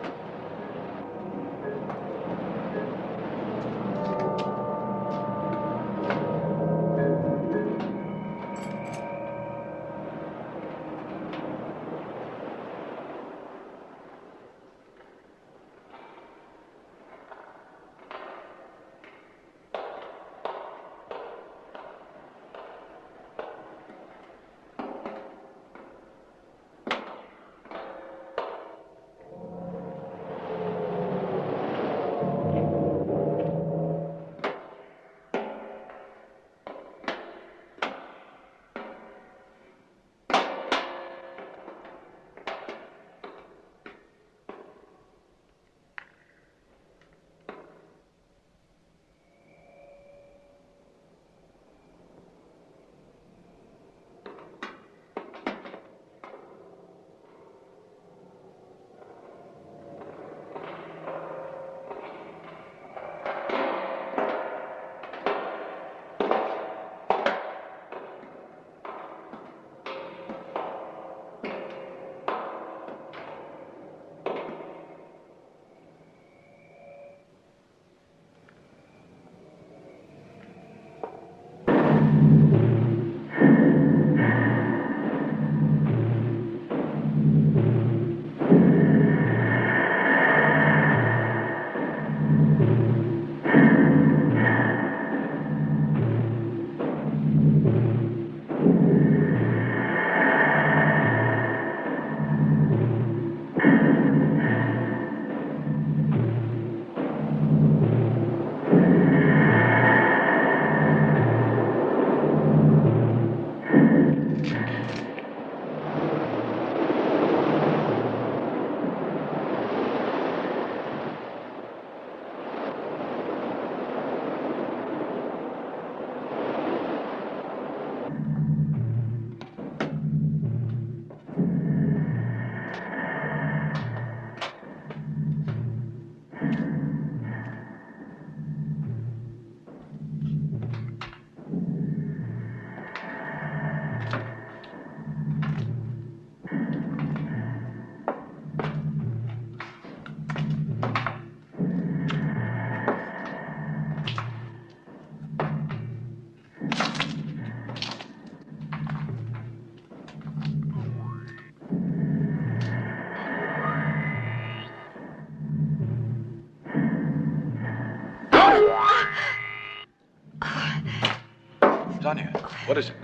Sonia, what is it?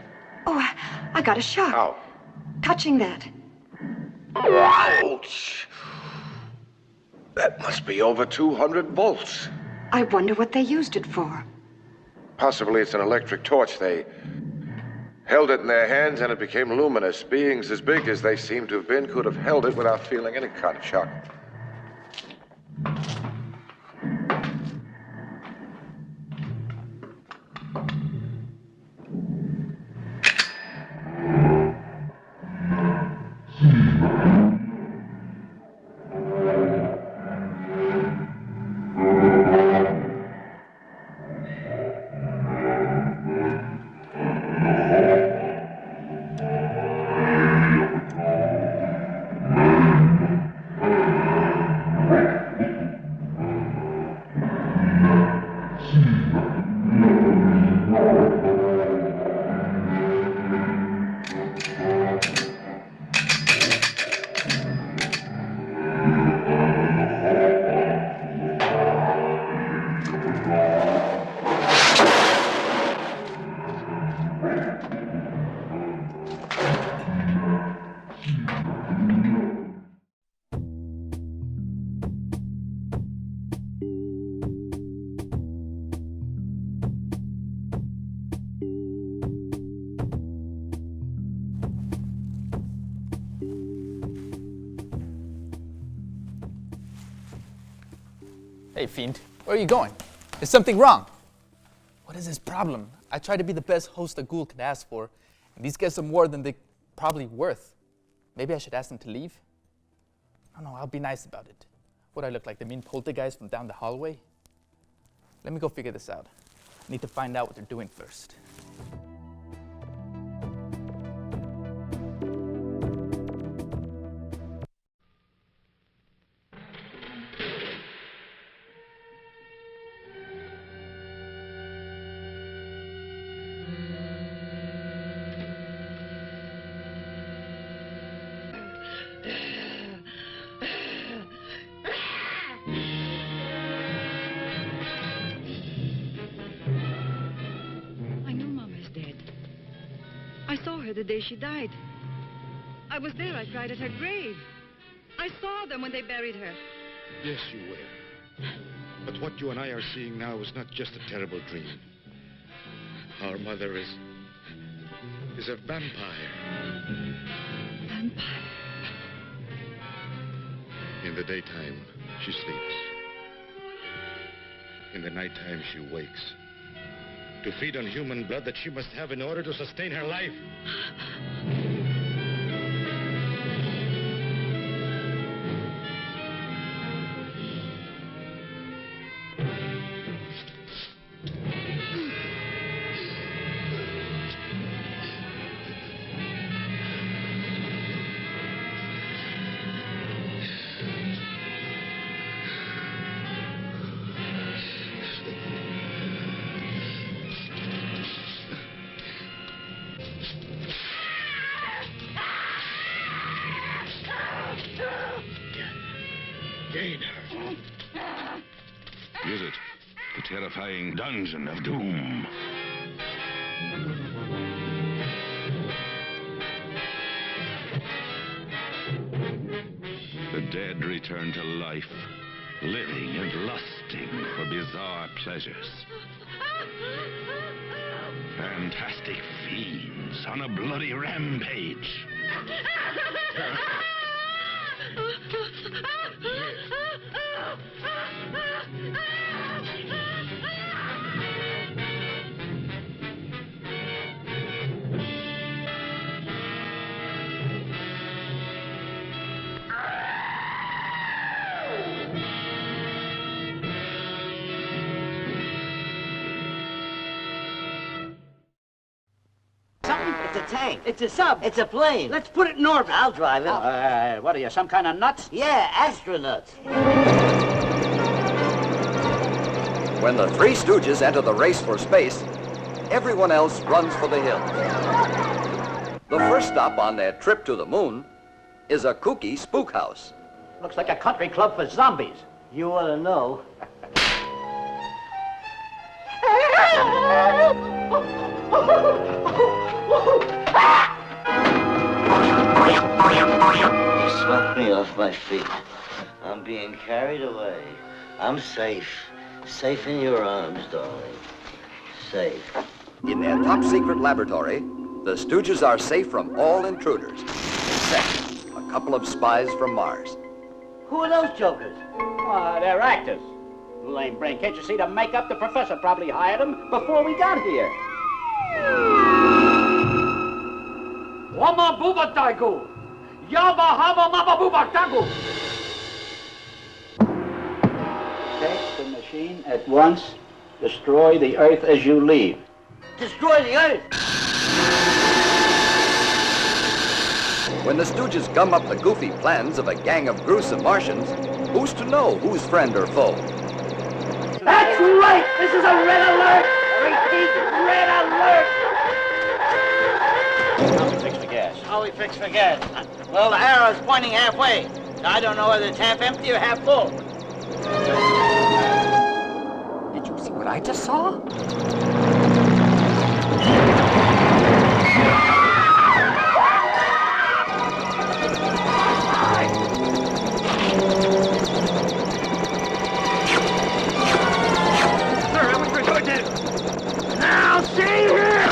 Oh, I got a shock. How? Touching that. Ouch! That must be over 200 volts. I wonder what they used it for. Possibly it's an electric torch. They held it in their hands and it became luminous. Beings as big as they seem to have been could have held it without feeling any kind of shock. Hey, Fiend, where are you going? Is something wrong? What is his problem? I try to be the best host a ghoul could ask for, and these guys are more than they're probably worth. Maybe I should ask them to leave? I don't know, I'll be nice about it. Would I look like the mean poltergeist from down the hallway? Let me go figure this out. I need to find out what they're doing first. The day she died. I was there. I cried at her grave. I saw them when they buried her. Yes, you were. But what you and I are seeing now is not just a terrible dream. Our mother is a vampire. Vampire? In the daytime, she sleeps. In the nighttime, she wakes. To feed on human blood that she must have in order to sustain her life. Gain her. Use it. The terrifying dungeon of doom. The dead return to life, living and lusting for bizarre pleasures. Fantastic fiends on a bloody rampage. It's a tank. It's a sub. It's a plane. Let's put it in orbit. I'll drive it. What are you, some kind of nuts? Yeah, astronauts. When the Three Stooges enter the race for space, everyone else runs for the hills. The first stop on their trip to the moon is a kooky spook house. Looks like a country club for zombies. You ought to know. feet. I'm being carried away. I'm safe. Safe in your arms, darling. Safe. In their top-secret laboratory, the Stooges are safe from all intruders, except a couple of spies from Mars. Who are those jokers? They're actors. Lame brain, can't you see the makeup? The professor probably hired them before we got here. Wama Booba Daigu! Yaba Haba Mama Booba Daigu! Take the machine at once. Destroy the Earth as you leave. Destroy the Earth? When the Stooges gum up the goofy plans of a gang of gruesome Martians, who's to know who's friend or foe? That's right! This is a red alert! Repeat, red alert! How we fix the gas? How we fix the gas? Well, the arrow's pointing halfway. I don't know whether it's half empty or half full. Did you see what I just saw? Now see him!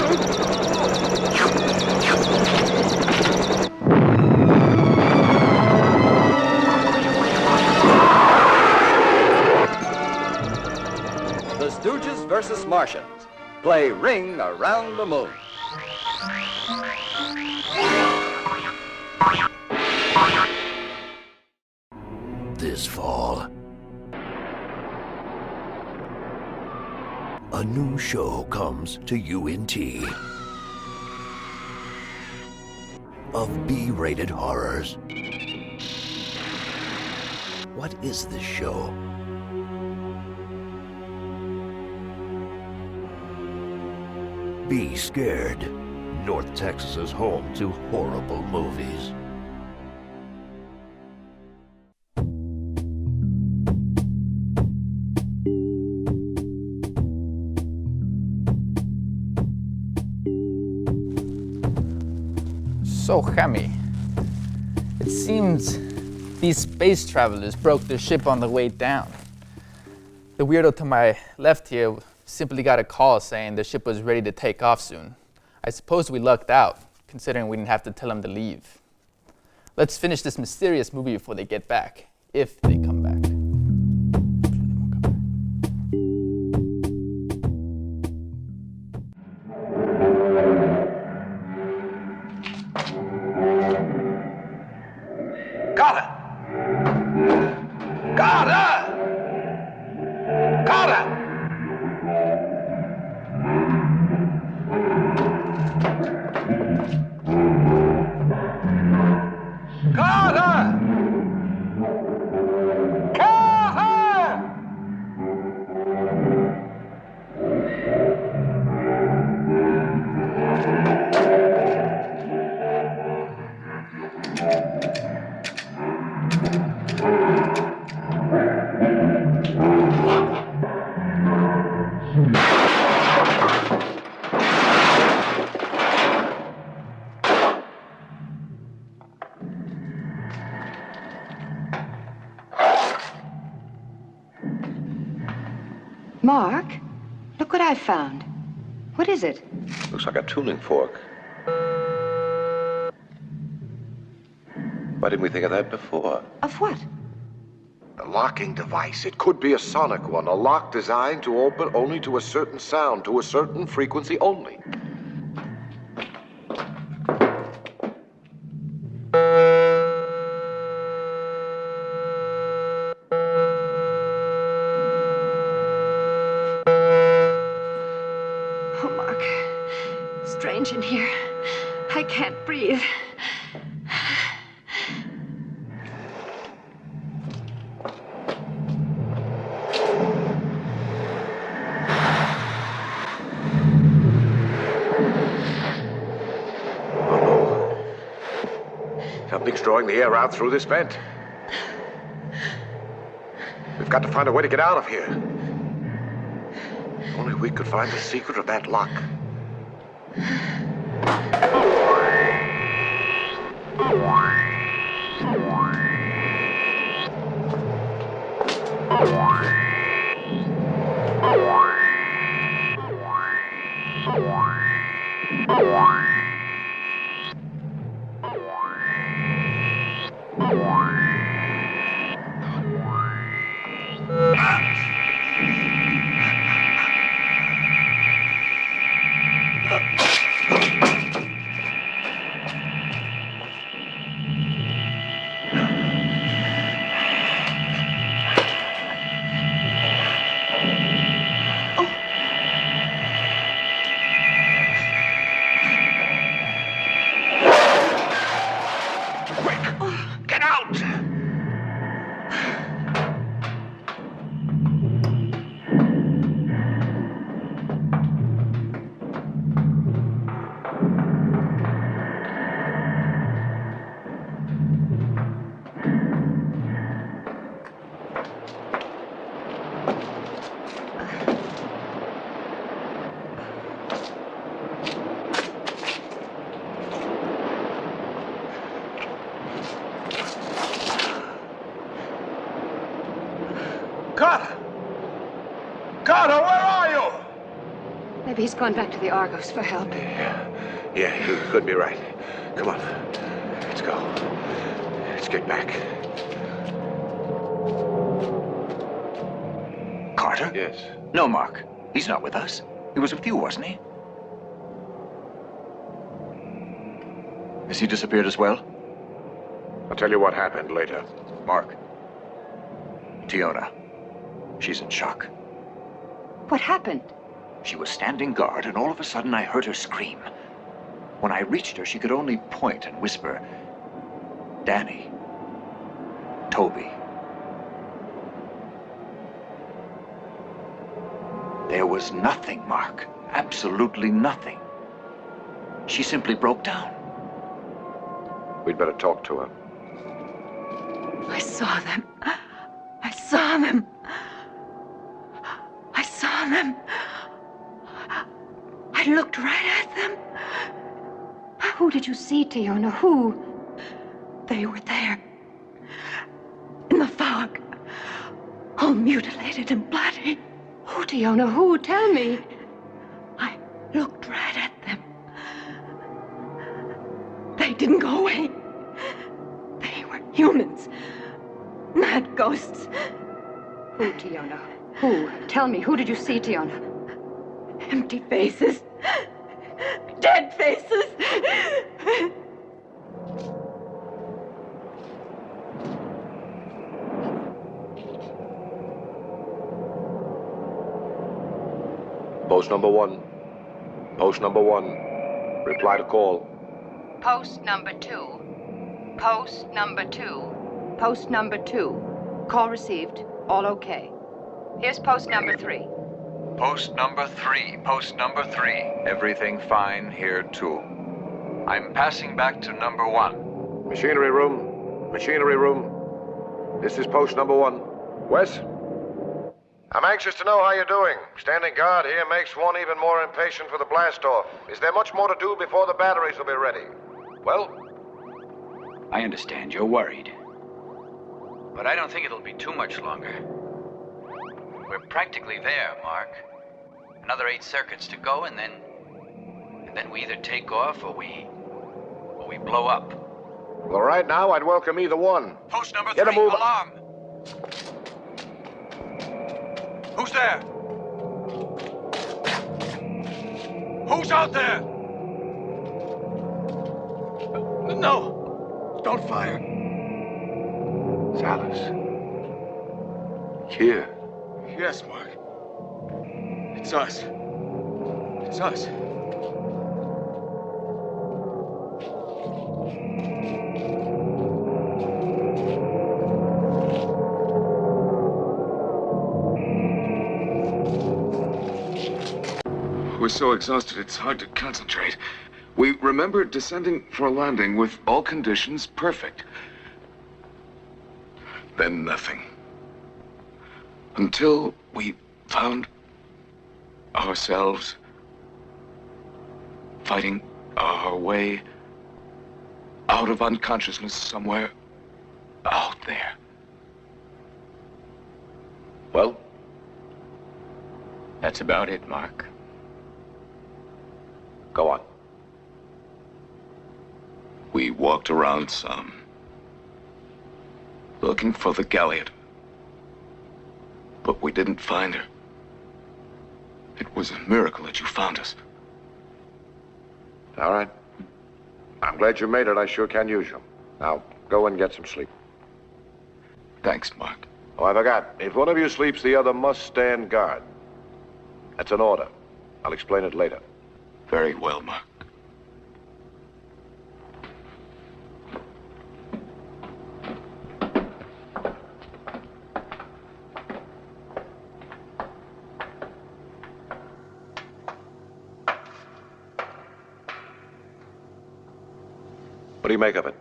The Stooges versus Martians. Play Ring Around the Moon. This fall, a new show comes to UNT of B-rated horrors. What is this show? Be Scared. North Texas's home to horrible movies. So, Hammy, it seems these space travelers broke their ship on the way down. The weirdo to my left here simply got a call saying the ship was ready to take off soon. I suppose we lucked out, considering we didn't have to tell them to leave. Let's finish this mysterious movie before they get back, if they come back. Carter! Carter! Carter! Carter! Carter! Mark, look what I found. What is it? Looks like a tuning fork. Why didn't we think of that before? Of what? A locking device. It could be a sonic one, a lock designed to open only to a certain sound, to a certain frequency only. Oh, Mark. Strange in here. I can't breathe. Something's drawing the air out through this vent. We've got to find a way to get out of here. If only we could find the secret of that lock. Get out! Carter! Carter, where are you? Maybe he's gone back to the Argos for help. Yeah, you could be right. Come on. Let's go. Let's get back. Carter? Yes. No, Mark. He's not with us. He was with you, wasn't he? Has he disappeared as well? I'll tell you what happened later. Mark. Tiona. She's in shock. What happened? She was standing guard, and all of a sudden I heard her scream. When I reached her, she could only point and whisper, Danny. Toby. There was nothing, Mark. Absolutely nothing. She simply broke down. We'd better talk to her. I saw them. I saw them. I saw them. I looked right at them. Who did you see, Tiona? Who? They were there. In the fog. All mutilated and bloody. Who, Tiona? Who? Tell me. I looked right at them. They didn't go away. They were humans. Not ghosts. Who, Tiona? Who? Tell me, who did you see, Tiona? Empty faces. Dead faces. Post number 1. Post number 1. Reply to call. Post number 2. Post number 2. Post number 2. Call received. All okay. Here's post number 3. Post number 3. Post number 3. Everything fine here, too. I'm passing back to number 1. Machinery room. Machinery room. This is post number 1. Wes? I'm anxious to know how you're doing. Standing guard here makes one even more impatient for the blast-off. Is there much more to do before the batteries will be ready? Well? I understand you're worried. But I don't think it'll be too much longer. We're practically there, Mark. Another 8 circuits to go, and then we either take off or we blow up. Well, right now, I'd welcome either one. Post number 3, Get a move. alarm! Who's there? Who's out there? No! Don't fire. Salas. Here. Yes, Mark. It's us. It's us. We're so exhausted, it's hard to concentrate. We remember descending for a landing with all conditions perfect. Then nothing. Until we found ourselves fighting our way out of unconsciousness somewhere out there. Well? That's about it, Mark. Go on. We walked around some, looking for the Galliot. But we didn't find her. It was a miracle that you found us. All right. I'm glad you made it. I sure can use you. Now, go and get some sleep. Thanks, Mark. Oh, I forgot. If one of you sleeps, the other must stand guard. That's an order. I'll explain it later. Very well, Mark. What do you make of it?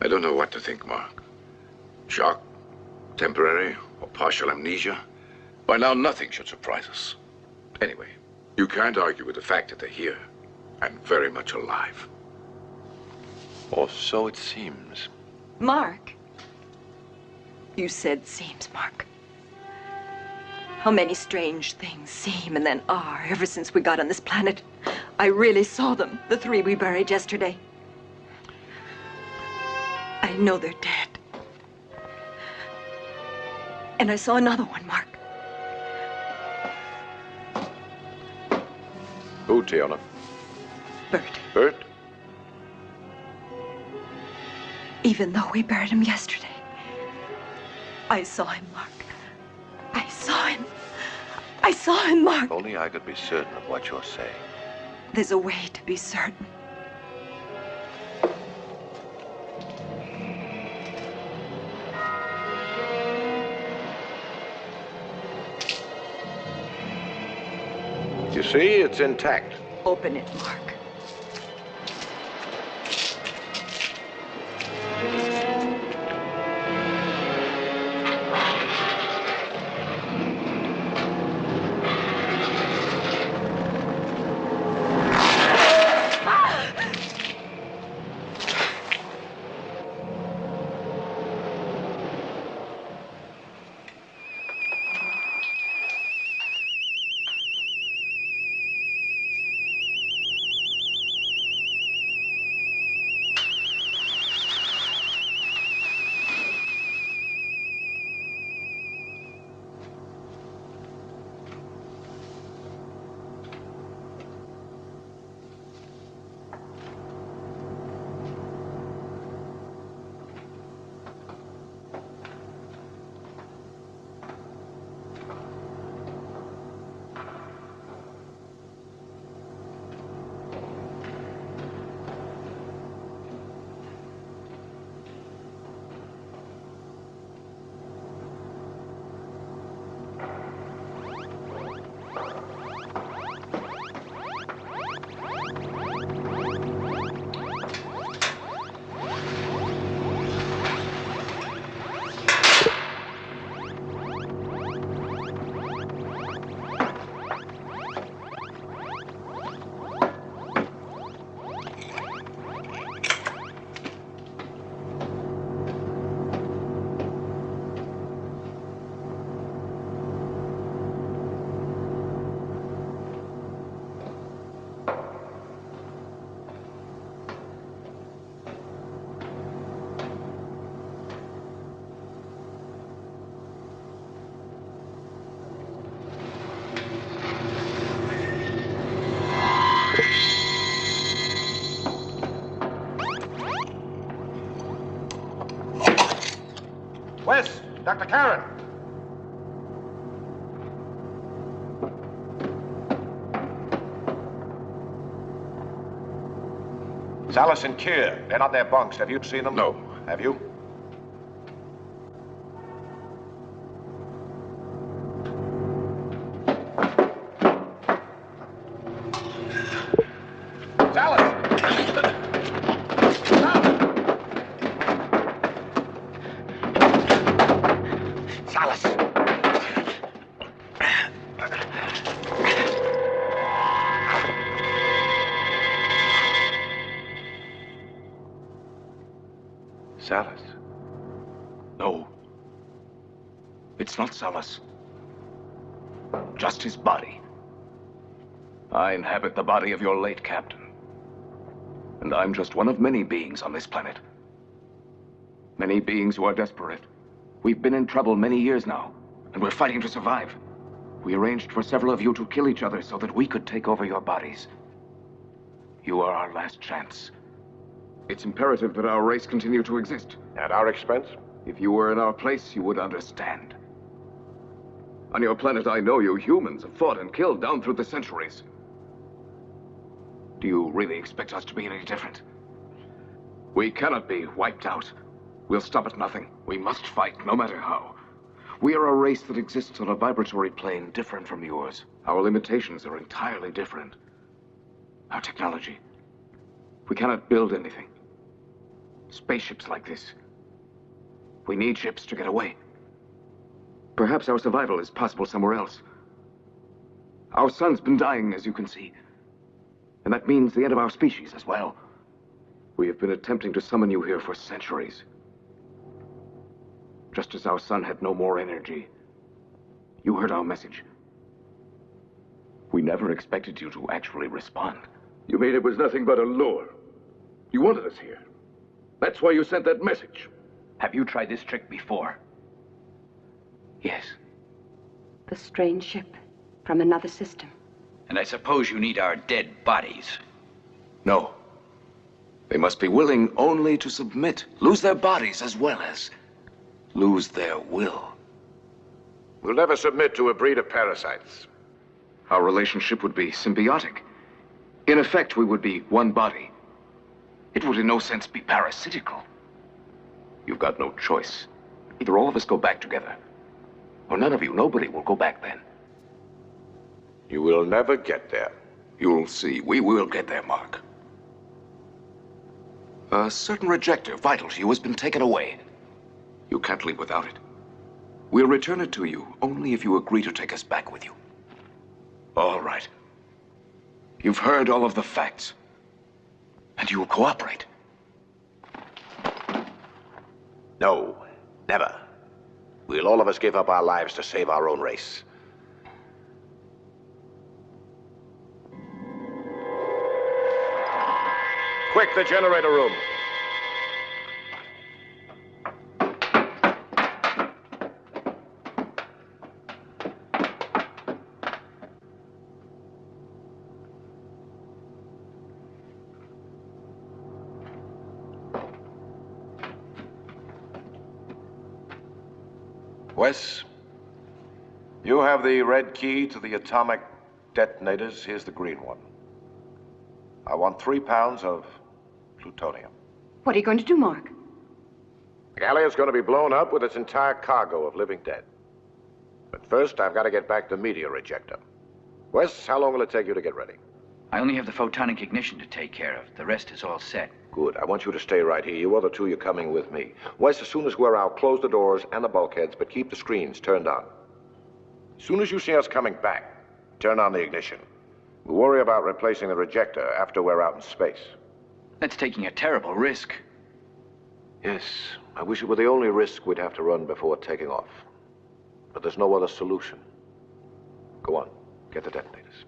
I don't know what to think, Mark. Shock, temporary, or partial amnesia. By now, nothing should surprise us. Anyway, you can't argue with the fact that they're here, and very much alive. Or so it seems. Mark. You said seems, Mark. How many strange things seem and then are ever since we got on this planet. I really saw them, the three we buried yesterday. I know they're dead. And I saw another one, Mark. Who, Tiona? Bert. Bert? Even though we buried him yesterday, I saw him, Mark. I saw him. I saw him, Mark. If only I could be certain of what you're saying. There's a way to be certain. You see, it's intact. Open it, Mark. Wes, Dr. Karen. Salas and Kier, they're not in their bunks. Have you seen them? No. Have you? Salas. No. It's not Salas. just his body. I inhabit the body of your late captain. And I'm just one of many beings on this planet. Many beings who are desperate. We've been in trouble many years now, and we're fighting to survive. We arranged for several of you to kill each other so that we could take over your bodies. You are our last chance. It's imperative that our race continue to exist. At our expense? If you were in our place, you would understand. On your planet, I know you humans have fought and killed down through the centuries. Do you really expect us to be any different? We cannot be wiped out. We'll stop at nothing. We must fight, no matter how. We are a race that exists on a vibratory plane different from yours. Our limitations are entirely different. Our technology. We cannot build anything. Spaceships like this. We need ships to get away. Perhaps our survival is possible somewhere else. Our sun's been dying, as you can see. And that means the end of our species as well. We have been attempting to summon you here for centuries. Just as our sun had no more energy, you heard our message. We never expected you to actually respond. You mean it was nothing but a lure? You wanted us here. That's why you sent that message. Have you tried this trick before? Yes. The strange ship from another system. And I suppose you need our dead bodies. No. They must be willing only to submit, lose their bodies as well as lose their will. We'll never submit to a breed of parasites. Our relationship would be symbiotic. In effect, we would be one body. It would in no sense be parasitical. You've got no choice. Either all of us go back together, or none of you, nobody will go back then. You will never get there. You'll see. We will get there, Mark. A certain rejector vital to you has been taken away. You can't leave without it. We'll return it to you only if you agree to take us back with you. All right. You've heard all of the facts. And you will cooperate. No, never. We'll all of us give up our lives to save our own race. Quick, the generator room. Wes, you have the red key to the atomic detonators. Here's the green one. I want 3 pounds of plutonium. What are you going to do, Mark? The Galleon's going to be blown up with its entire cargo of living dead. But first, I've got to get back the meteor ejector. Wes, how long will it take you to get ready? I only have the photonic ignition to take care of. The rest is all set. Good. I want you to stay right here. You other two, you're coming with me. Wes, as soon as we're out, close the doors and the bulkheads, but keep the screens turned on. As soon as you see us coming back, turn on the ignition. We'll worry about replacing the rejector after we're out in space. That's taking a terrible risk. Yes, I wish it were the only risk we'd have to run before taking off. But there's no other solution. Go on, get the detonators.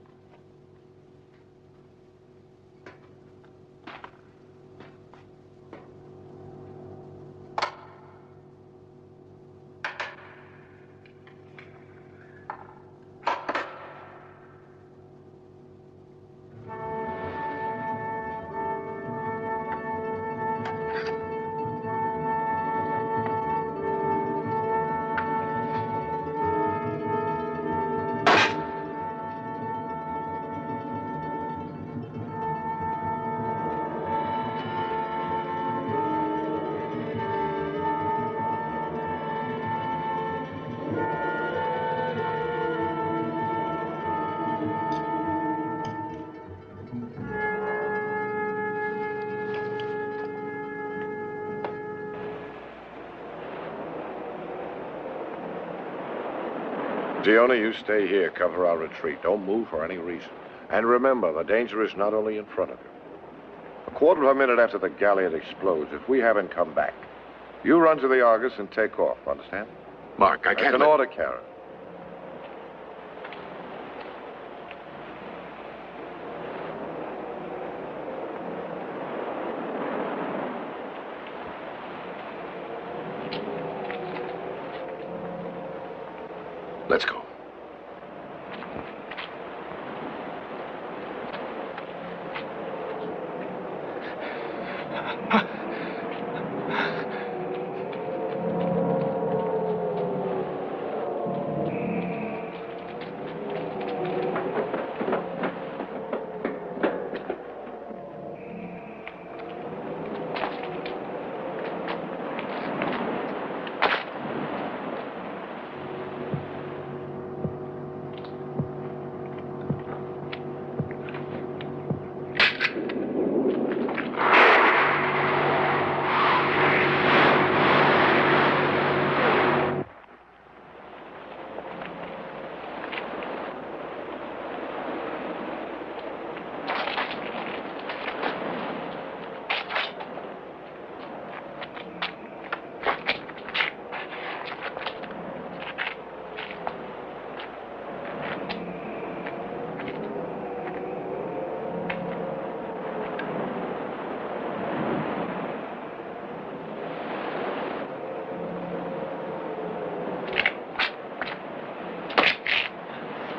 Diona, you stay here, cover our retreat. Don't move for any reason. And remember, the danger is not only in front of you. A quarter of a minute after the galleon explodes, if we haven't come back, you run to the Argus and take off, understand? Mark, I can't. That's an order, Karen. Let's go.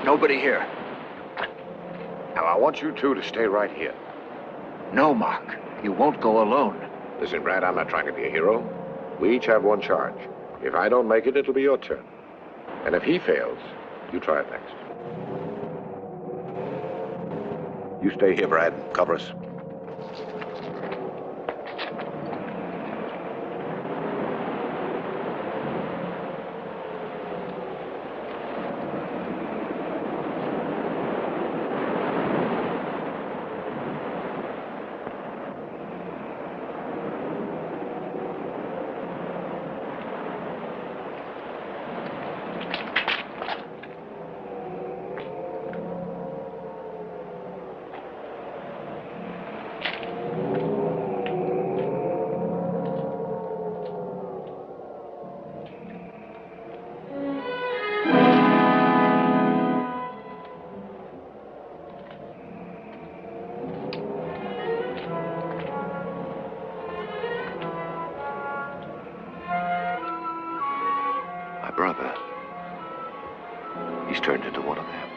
Nobody here. Now, I want you two to stay right here. No, Mark. You won't go alone. Listen, Brad, I'm not trying to be a hero. We each have one charge. If I don't make it, it'll be your turn. And if he fails, you try it next. You stay here, Brad. Cover us. Brother. He's turned into one of them.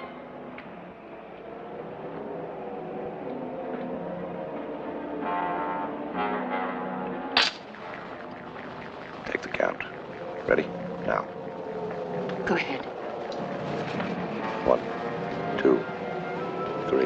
Take the count. Ready? Now. Go ahead. 1, 2, 3.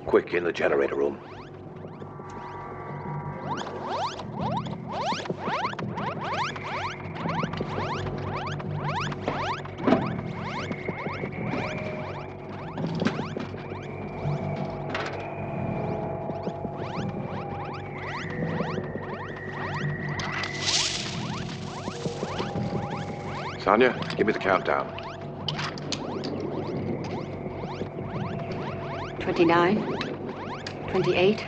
Quick, in the generator room. Sonia, give me the countdown. 29, 28,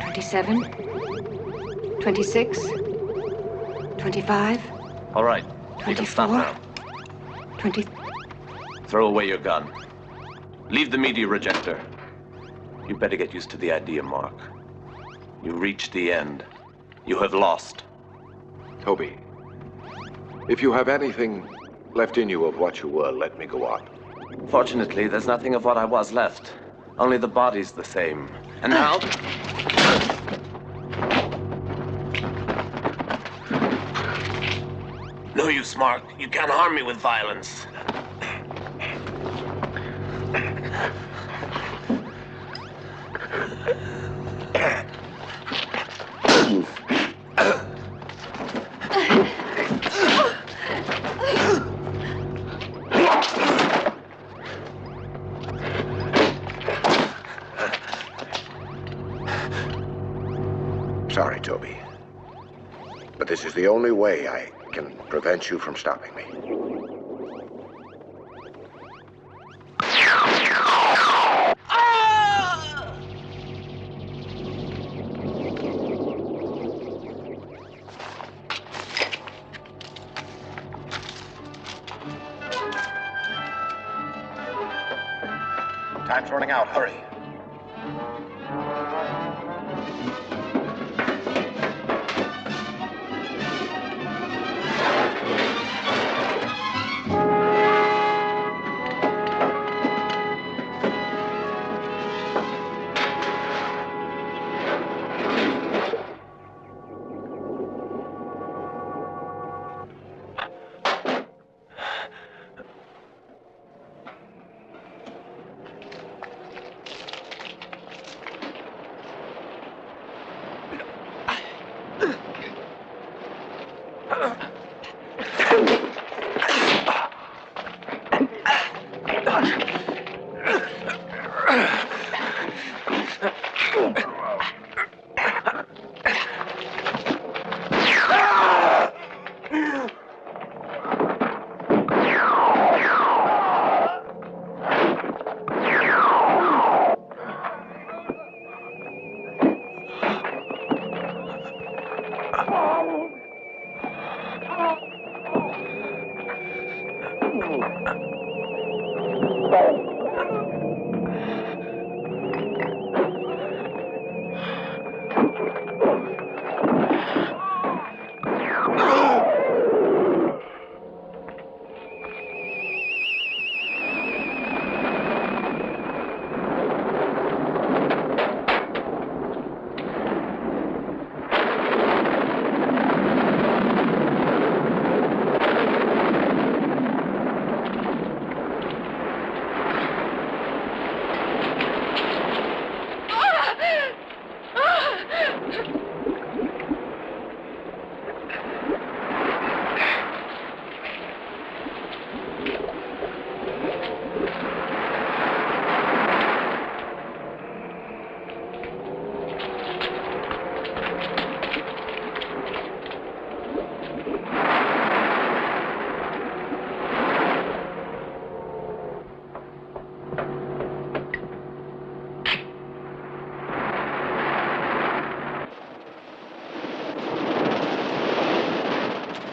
27, 26, 25. All right, you can stop now. 20. Throw away your gun. Leave the media rejector. You better get used to the idea, Mark. You reached the end. You have lost. Toby, if you have anything left in you of what you were, let me go on. Fortunately, there's nothing of what I was left. Only the body's the same. And now... No use, Mark. You can't harm me with violence. Sorry, Toby. But this is the only way I can prevent you from stopping me. Time's running out. Hurry.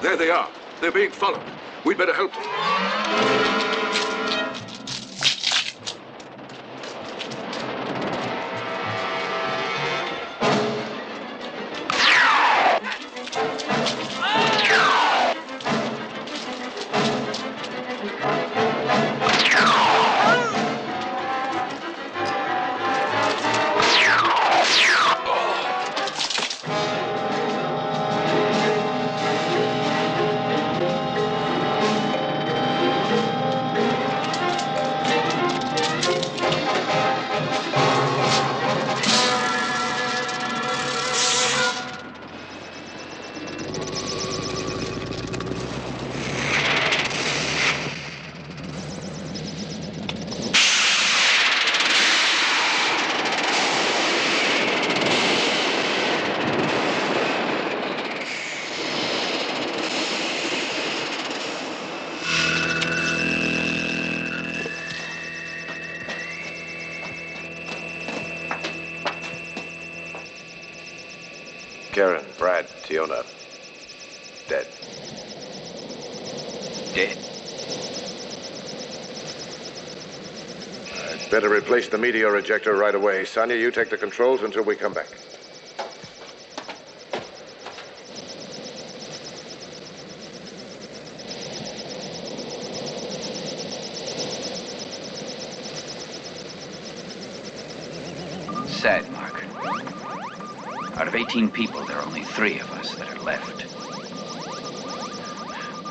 There they are. They're being followed. We'd better help them. Karen, Brad, Tiona, dead. Dead? I'd better replace the meteor ejector right away. Sonia, you take the controls until we come back. sad, Mark. Out of 18 people, there are only 3 of us that are left.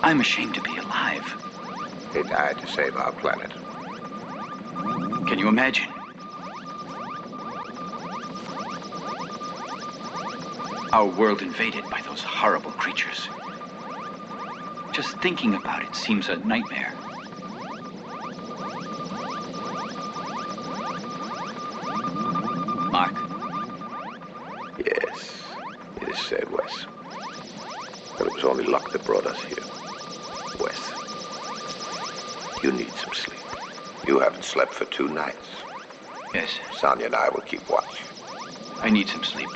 I'm ashamed to be alive. He died to save our planet. Can you imagine? Our world invaded by those horrible creatures. Just thinking about it seems a nightmare. Mark? Yes, it is sad, Wes. But it was only luck that brought us here. Wes, you need some sleep. You haven't slept for 2 nights. Yes. Sonia and I will keep watch. I need some sleep.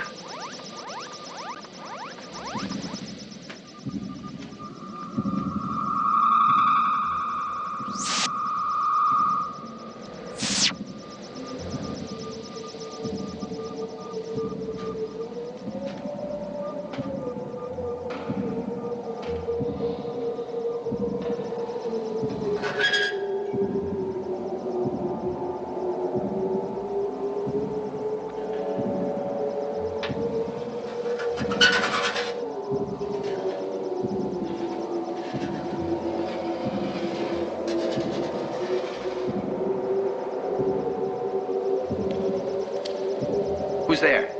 Who's there?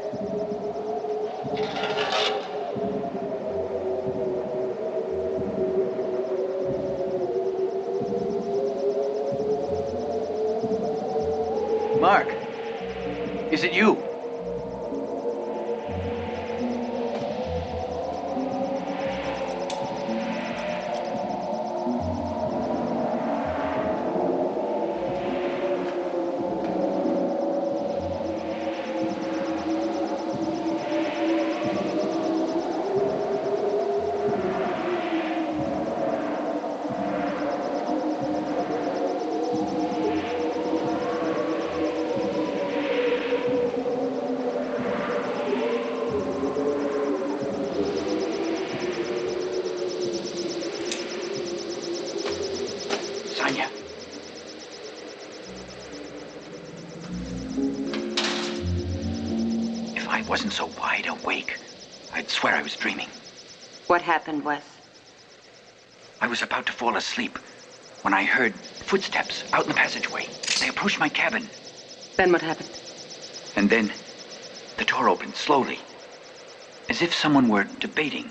Mark, is it you? Sonia. If I wasn't so wide awake, I'd swear I was dreaming. What happened, Wes? I was about to fall asleep when I heard footsteps out in the passageway. They approached my cabin. Then what happened? And then the door opened slowly, as if someone were debating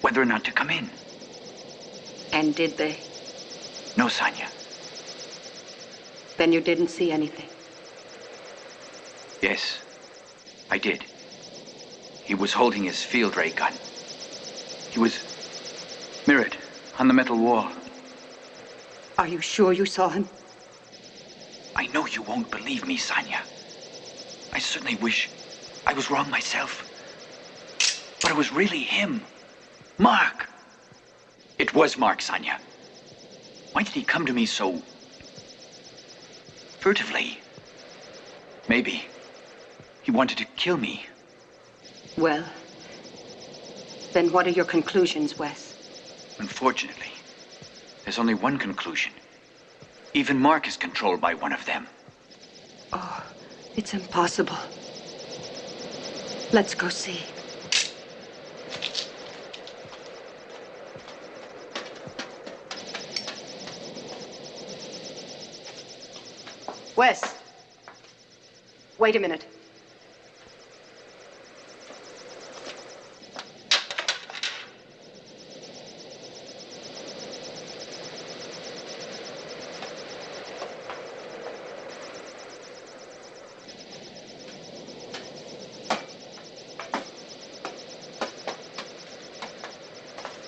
whether or not to come in. And did they? No, Sonia. Then you didn't see anything? Yes, I did. He was holding his field ray gun. He was mirrored on the metal wall. Are you sure you saw him? I know you won't believe me, Sonia. I certainly wish I was wrong myself. But it was really him. Mark! It was Mark, Sonia. Why did he come to me so furtively? Maybe he wanted to kill me. Well, then what are your conclusions, Wes? Unfortunately, there's only one conclusion. Even Mark is controlled by one of them. Oh, it's impossible. Let's go see. Wes, wait a minute.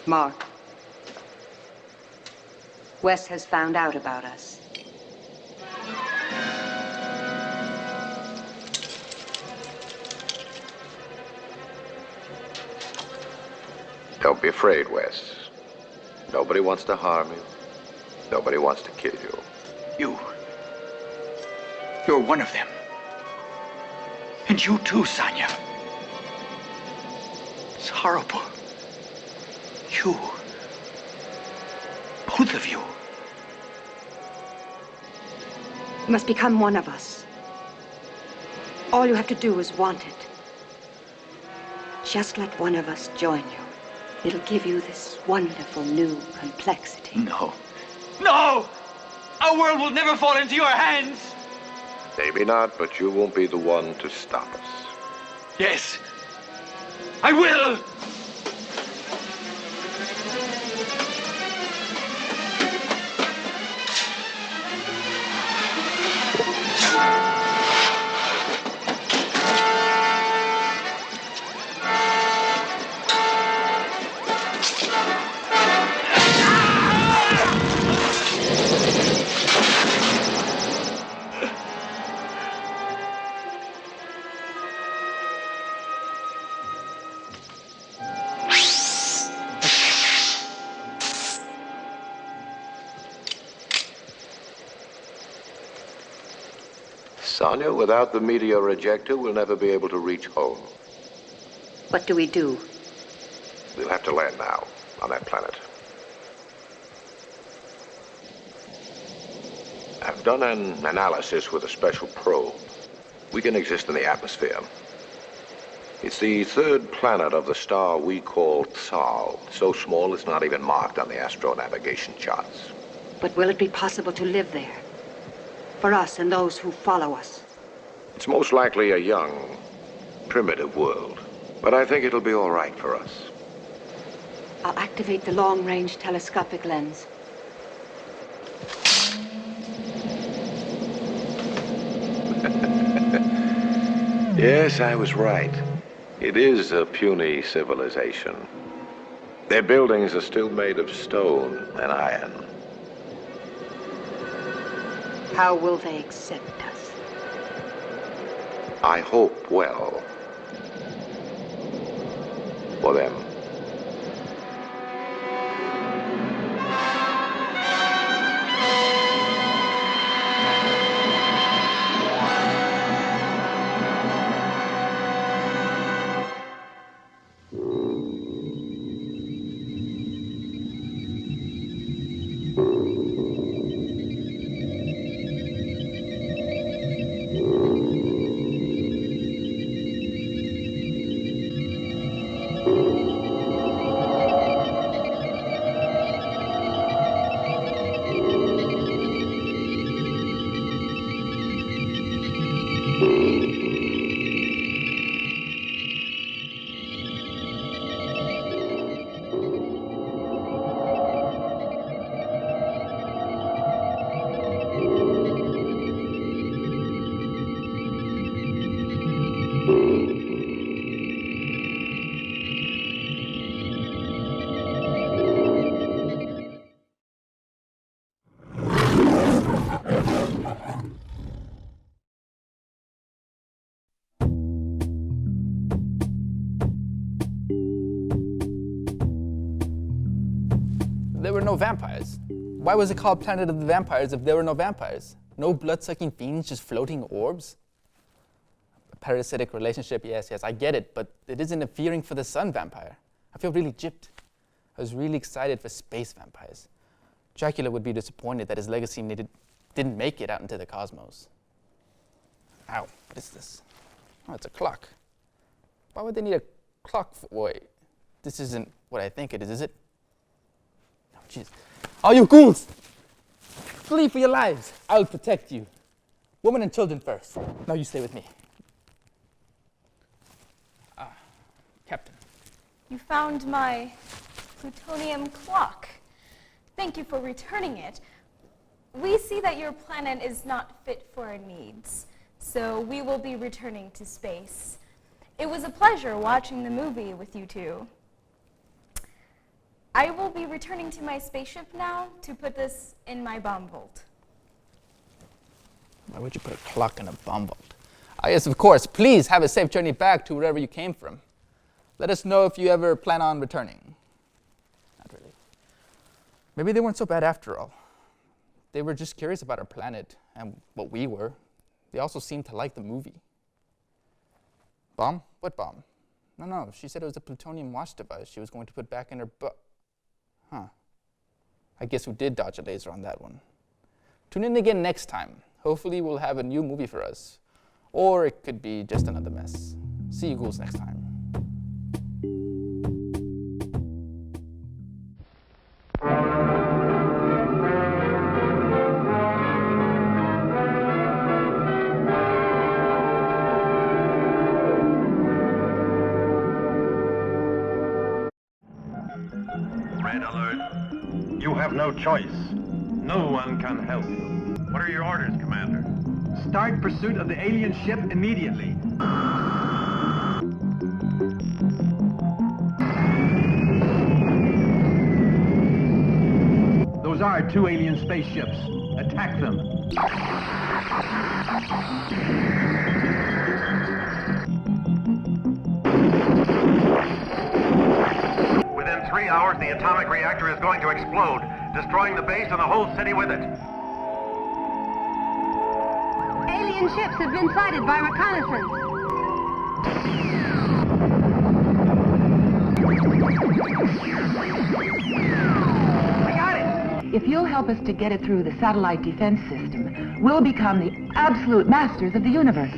Mark, Wes has found out about us. Don't be afraid, Wes. Nobody wants to harm you. Nobody wants to kill you. You're one of them. And you too, Sonia. It's horrible. You. Both of you. You must become one of us. All you have to do is want it. Just let one of us join you. It'll give you this wonderful new complexity. No. No! Our world will never fall into your hands! Maybe not, but you won't be the one to stop us. Yes. I will! Sonia, without the meteor ejector, we'll never be able to reach home. What do we do? We'll have to land now, on that planet. I've done an analysis with a special probe. We can exist in the atmosphere. It's the third planet of the star we call Tsal. So small it's not even marked on the astro navigation charts. But will it be possible to live there? For us and those who follow us? It's most likely a young, primitive world. But I think it'll be all right for us. I'll activate the long-range telescopic lens. Yes, I was right. It is a puny civilization. Their buildings are still made of stone and iron. How will they accept us? I hope well. For them. There were no vampires. Why was it called Planet of the Vampires if there were no vampires? No blood-sucking fiends, just floating orbs? A parasitic relationship, yes, I get it, but it isn't a fearing for the sun vampire. I feel really gypped. I was really excited for space vampires. Dracula would be disappointed that his legacy didn't make it out into the cosmos. Ow, what is this? Oh, it's a clock. Why would they need a clock for, wait, this isn't what I think it is it? Oh, jeez. All you ghouls! Flee for your lives. I'll protect you. Women and children first. Now you stay with me. Captain. You found my plutonium clock. Thank you for returning it. We see that your planet is not fit for our needs, so we will be returning to space. It was a pleasure watching the movie with you two. I will be returning to my spaceship now to put this in my bomb vault. Why would you put a clock in a bomb vault? Ah, yes, of course. Please have a safe journey back to wherever you came from. Let us know if you ever plan on returning. Not really. Maybe they weren't so bad after all. They were just curious about our planet and what we were. They also seemed to like the movie. Bomb? What bomb? No, she said it was a plutonium wash device she was going to put back in her butt. Huh. I guess we did dodge a laser on that one. Tune in again next time. Hopefully we'll have a new movie for us. or it could be just another mess. See you ghouls next time. Red alert. You have no choice. No one can help you. What are your orders, Commander? Start pursuit of the alien ship immediately. Those are 2 alien spaceships. Attack them. Within 3 hours, the atomic reactor is going to explode, destroying the base and the whole city with it. Alien ships have been sighted by reconnaissance. I got it! If you'll help us to get it through the satellite defense system, we'll become the absolute masters of the universe.